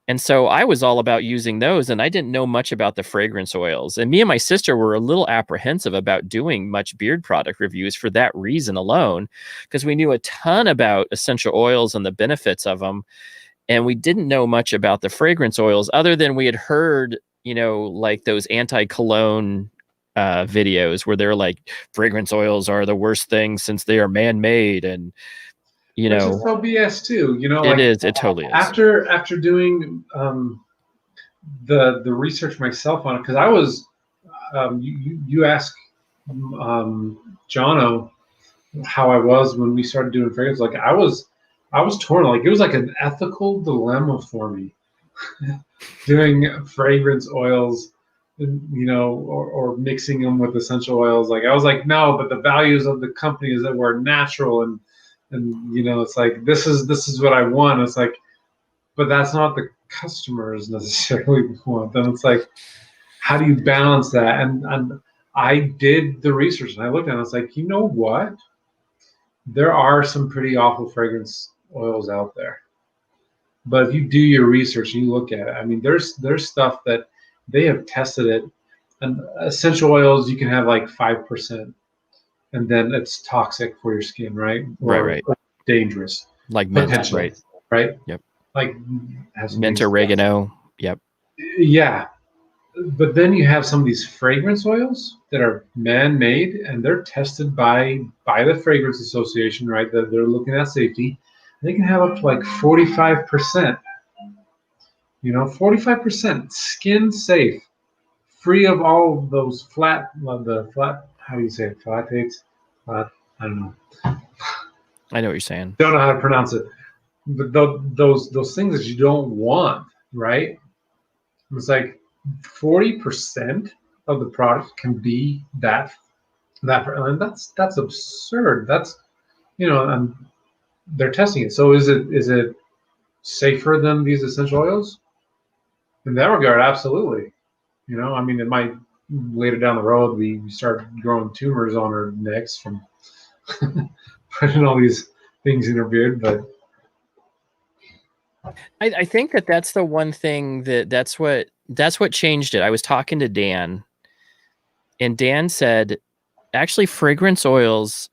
And so I was all about using those, and I didn't know much about the fragrance oils. And me and my sister were a little apprehensive about doing much beard product reviews for that reason alone, because we knew a ton about essential oils and the benefits of them. And we didn't know much about the fragrance oils other than we had heard, like those anti-cologne videos where they're like, fragrance oils are the worst thing since they are man-made. And, Which is so BS too, it totally is. After doing the research myself on it, because I was, you asked Jono how I was when we started doing fragrance. Like I was torn. Like it was like an ethical dilemma for me doing fragrance oils, or mixing them with essential oils. Like I was like, no, but the values of the company is that we're natural, and it's like this is what I want. It's like, but that's not the customers necessarily want. Then it's like, how do you balance that? And I did the research, and I looked at it, and I was like, you know what? There are some pretty awful fragrance oils out there. But if you do your research and you look at it, I mean, there's stuff that they have tested it, and essential oils you can have like 5%, and then it's toxic for your skin, right? Right. Or dangerous. Like mint, right? Yep. Like mint, oregano. Yep. Yeah. But then you have some of these fragrance oils that are man-made, and they're tested by the Fragrance Association, right? That they're looking at safety. They can have up to like 45%. 45% skin safe, free of all of those how do you say it? Phthalates? I don't know. I know what you're saying. Don't know how to pronounce it. But those things that you don't want, right? It's like 40% of the product can be that, and that's absurd. That's and they're testing it. So is it safer than these essential oils? In that regard, absolutely. I mean, it might later down the road we start growing tumors on our necks from putting all these things in our beard, but I think that's the one thing that's what changed it. I was talking to Dan, and Dan said, actually, fragrance oils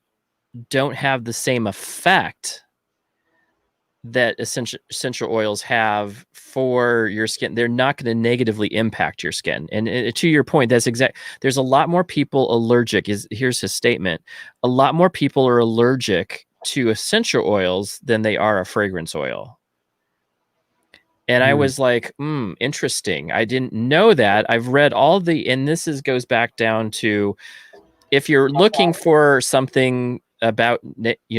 don't have the same effect that essential oils have for your skin, they're not going to negatively impact your skin. And to your point, that's exact. There's a lot more people allergic. Here's his statement: a lot more people are allergic to essential oils than they are a fragrance oil. And I was like, interesting. I didn't know that. I've read all and this goes back down to, if you're looking for something about,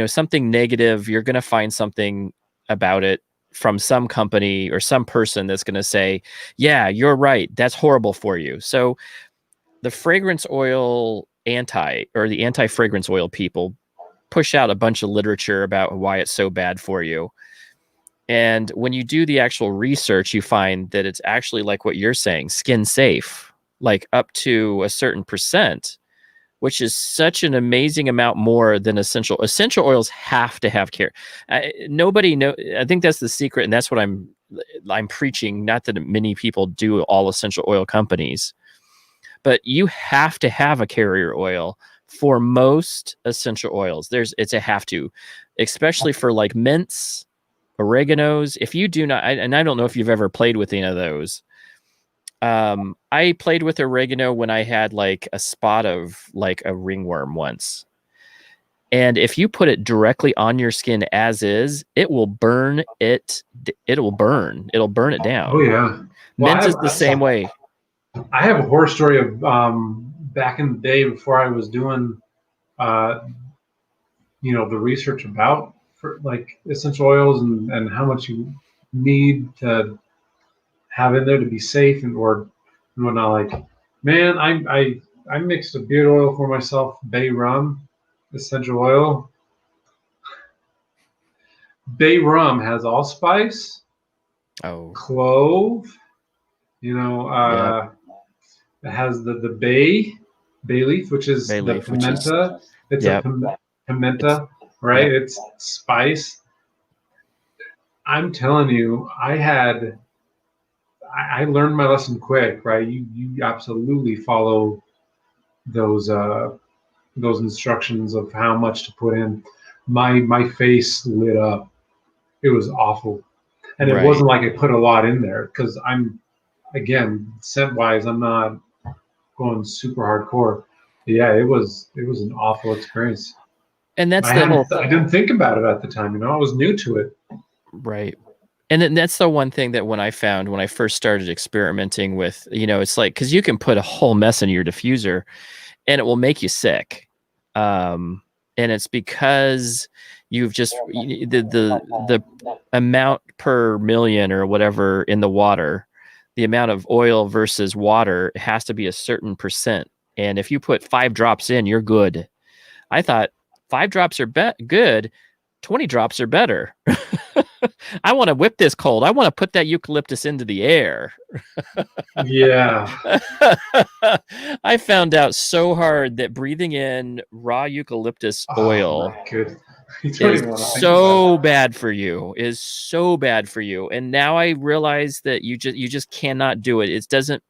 something negative, you're going to find something about it from some company or some person that's going to say, yeah, you're right, that's horrible for you. So the fragrance oil the anti-fragrance oil people push out a bunch of literature about why it's so bad for you. And when you do the actual research, you find that it's actually like what you're saying, skin safe, like up to a certain percent, which is such an amazing amount more than essential oils have to have care. Nobody know. I think that's the secret, and that's what I'm preaching. Not that many people do all essential oil companies, but you have to have a carrier oil for most essential oils. It's a have to, especially for like mints, oreganos. If you do not, and I don't know if you've ever played with any of those. I played with oregano when I had like a spot of like a ringworm once. And if you put it directly on your skin as is, it will burn it. It'll burn it down. Oh yeah. Mint is the same way. I have a horror story of back in the day before I was doing, the research about for like essential oils and how much you need to have in there to be safe and whatnot. Like, man, I mixed a beard oil for myself, bay rum, essential oil. Bay rum has allspice, clove, Yep. it has the bay leaf, which is the pimenta. It's a pimenta, right? Yep. It's spice. I'm telling you, I learned my lesson quick, right? You absolutely follow those instructions of how much to put in. My face lit up. It was awful, and it wasn't like I put a lot in there because again, scent wise, I'm not going super hardcore. But yeah, it was an awful experience. And that's I didn't think about it at the time. I was new to it. Right. And then that's the one thing that when I first started experimenting with, it's like, because you can put a whole mess in your diffuser and it will make you sick. And it's because you've just the amount per million or whatever in the water, the amount of oil versus water has to be a certain percent. And if you put 5 drops in, you're good. I thought 5 drops are good. 20 drops are better. I want to whip this cold. I want to put that eucalyptus into the air. Yeah. I found out so hard that breathing in raw eucalyptus oil is so bad for you. And now I realize that you just cannot do it. It doesn't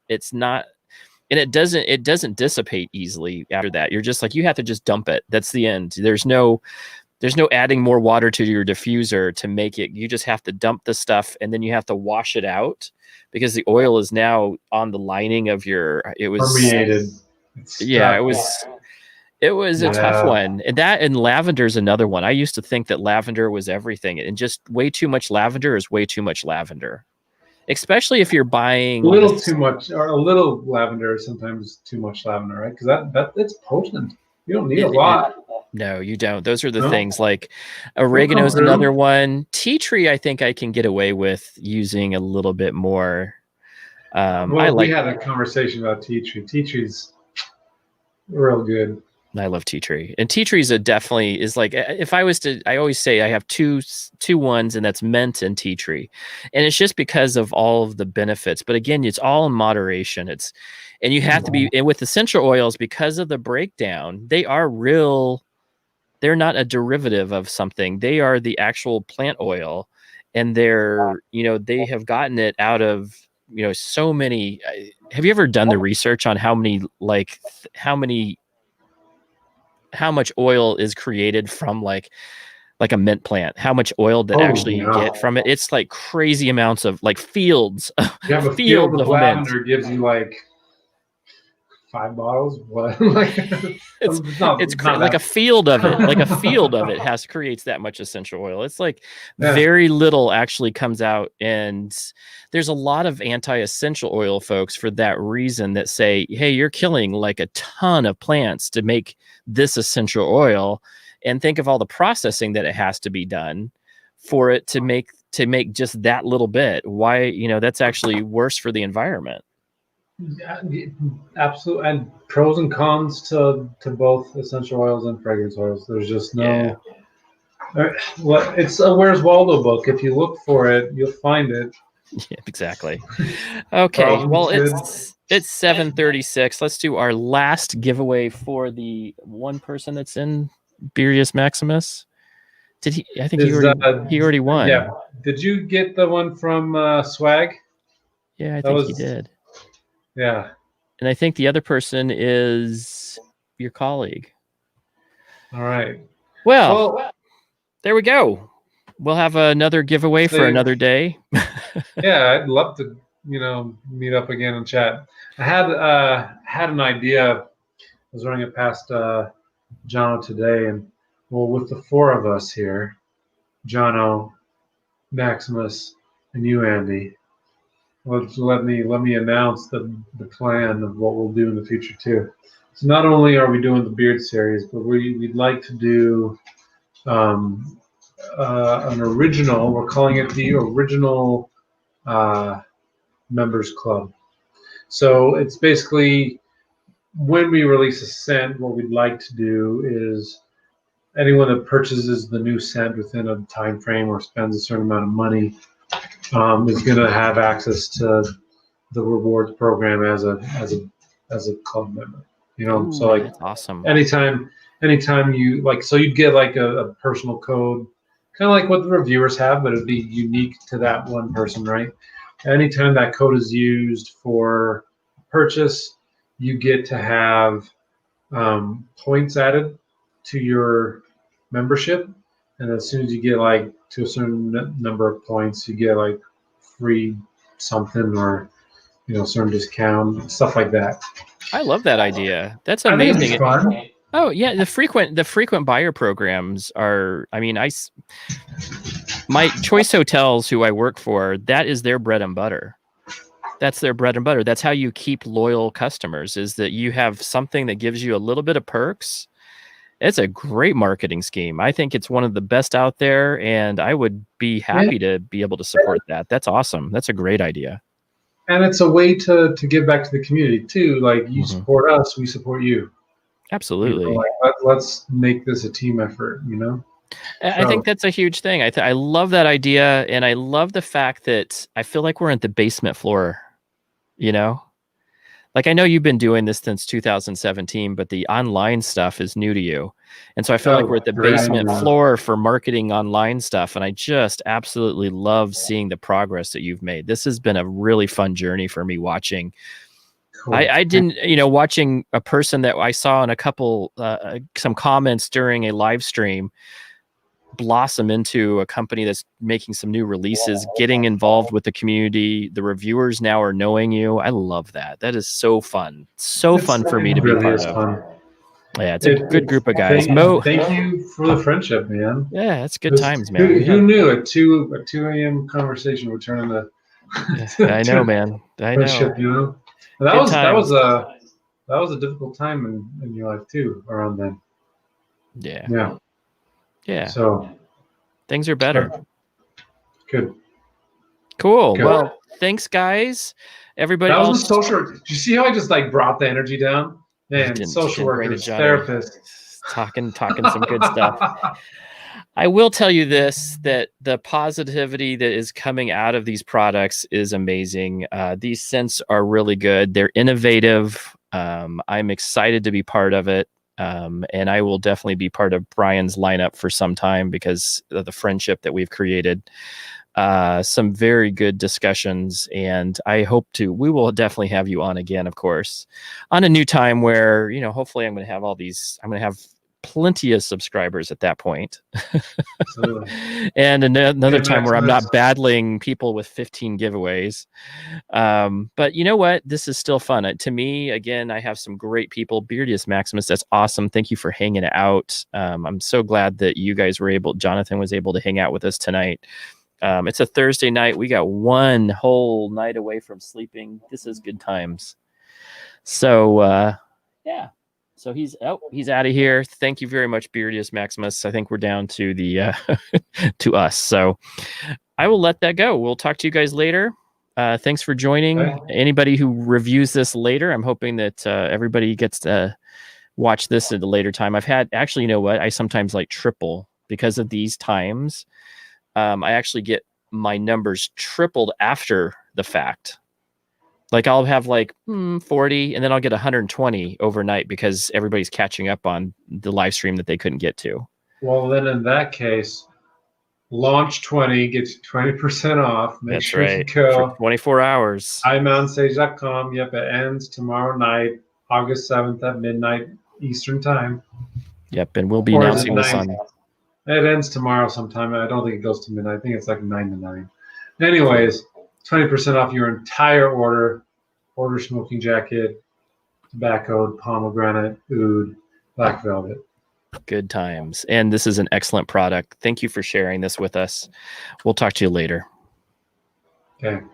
dissipate easily after that. You're just like, you have to just dump it. That's the end. There's no adding more water to your diffuser to make it. You just have to dump the stuff and then you have to wash it out because the oil is now on the lining of it was permeated. Yeah, it was a tough one. And lavender is another one. I used to think that lavender was everything, and just way too much lavender is way too much lavender. Especially if you're buying a little too much, or a little lavender is sometimes too much lavender, right? Because that's potent. You don't need a lot. No, you don't. Those are the things. Like oregano is another one. Tea tree, I think I can get away with using a little bit more. We had a conversation about tea tree. Tea tree's real good. I love tea tree, and tea trees definitely is like, if I was to, I always say I have two ones, and that's mint and tea tree, and it's just because of all of the benefits. But again, it's all in moderation. And you have to be, and with essential oils, because of the breakdown, they are real. They're not a derivative of something. They are the actual plant oil, and they have gotten it out of, so many. Have you ever done the research on how much oil is created from like like a mint plant, how much oil that actually you get from it. It's like crazy amounts of like fields, You have a field field of mint. lavender gives you like 5 bottles. What? Like It's not like that. a field of it. Like a field of it creates that much essential oil. It's like Yeah. very little actually comes out, and there's a lot of anti-essential oil folks for that reason that say, hey, you're killing like a ton of plants to make this essential oil, and think of all the processing that it has to be done for it to make just that little bit. Why, you know, that's actually worse for the environment. Yeah, absolutely, and pros and cons to both essential oils and fragrance oils. There's just no. Well, it's a Where's Waldo book. If you look for it, you'll find it. Yeah, exactly. Okay, well, it's 7:36. Let's do our last giveaway for the one person that's in Beerius Maximus. Did he? I think he already won. Yeah. Did you get the one from Swag? Yeah, I think he did. Yeah. And I think the other person is your colleague. All right. Well, there we go. We'll have another giveaway for another day. Yeah, I'd love to, meet up again and chat. I had an idea. I was running it past Jono today, and well, with the four of us here, Jono, Maximus, and you, Andy, let me announce the plan of what we'll do in the future too. So not only are we doing the beard series, but we'd like to do an original. We're calling it the original members club. So it's basically when we release a scent, what we'd like to do is anyone that purchases the new scent within a time frame or spends a certain amount of money is going to have access to the rewards program as a club member. Ooh, so like that's awesome. Anytime you like, so you'd get like a personal code, kind of like what the reviewers have, but it'd be unique to that one person, right? Anytime that code is used for purchase, you get to have points added to your membership, and as soon as you get like to a certain number of points, you get like free something or certain discount, stuff like that. I love that idea. That's amazing. I think it's fun. Oh yeah, the frequent buyer programs are. I mean, my Choice Hotels, who I work for, that is their bread and butter. That's their bread and butter. That's how you keep loyal customers, is that you have something that gives you a little bit of perks. It's a great marketing scheme. I think it's one of the best out there, and I would be happy to be able to support that. That's awesome. That's a great idea. And it's a way to give back to the community too. Like you support us, we support you. Absolutely. Let's make this a team effort, I think that's a huge thing. I love that idea, and I love the fact that I feel like we're at the basement floor, Like, I know you've been doing this since 2017, but the online stuff is new to you. And so I feel like we're at the basement floor for marketing online stuff, and I just absolutely love seeing the progress that you've made. This has been a really fun journey for me watching. Cool. I didn't, watching a person that I saw in a couple, some comments during a live stream blossom into a company that's making some new releases, getting involved with the community. The reviewers now are knowing you. I love that. That is so fun. It's fun for me to be part of. Fun. Yeah, it's a good group of guys. Thank you for the friendship, man. Yeah, it's good times, man. Who knew a 2 a.m. conversation would turn into I know, man. I know. That was a difficult time in your life too, around then. Yeah. So things are better. Good. Cool. Good. Well, thanks, guys. Everybody. That was a social. Did you see how I just brought the energy down? Man, social workers, therapists, talking some good stuff. I will tell you this, that the positivity that is coming out of these products is amazing. These scents are really good. They're innovative. I'm excited to be part of it. And I will definitely be part of Bryan's lineup for some time because of the friendship that we've created. Some very good discussions, and we will definitely have you on again, of course, on a new time where, hopefully I'm going to have plenty of subscribers at that point. Absolutely. And another Hey, time where I'm not Maximus. battling people with 15 giveaways. But you know what? This is still fun. To me, again, I have some great people. Beardius Maximus, that's awesome. Thank you for hanging out. I'm so glad that you guys were Jonathan was able to hang out with us tonight. It's a Thursday night. We got one whole night away from sleeping. This is good times. So, yeah. So he's out of here. Thank you very much, Beardius Maximus. I think we're down to the to us. So I will let that go. We'll talk to you guys later. Thanks for joining. Okay. Anybody who reviews this later, I'm hoping that everybody gets to watch this at a later time. I've had actually, you know what? I sometimes like triple because of these times. I actually get my numbers tripled after the fact. Like I'll have like 40 and then I'll get 120 overnight because everybody's catching up on the live stream that they couldn't get to. Well, then in that case, launch 20 gets you 20% off. Make That's sure right. you go. For 24 hours. iMountsage.com. Yep, it ends tomorrow night, August 7th at midnight Eastern time. Yep, and we'll be Or is it announcing this 9? on. It ends tomorrow sometime. I don't think it goes to midnight. I think it's like 9 to 9. Anyways, 20% off your entire order. Order smoking jacket, tobacco, pomegranate, oud, black velvet. Good times. And this is an excellent product. Thank you for sharing this with us. We'll talk to you later. Okay.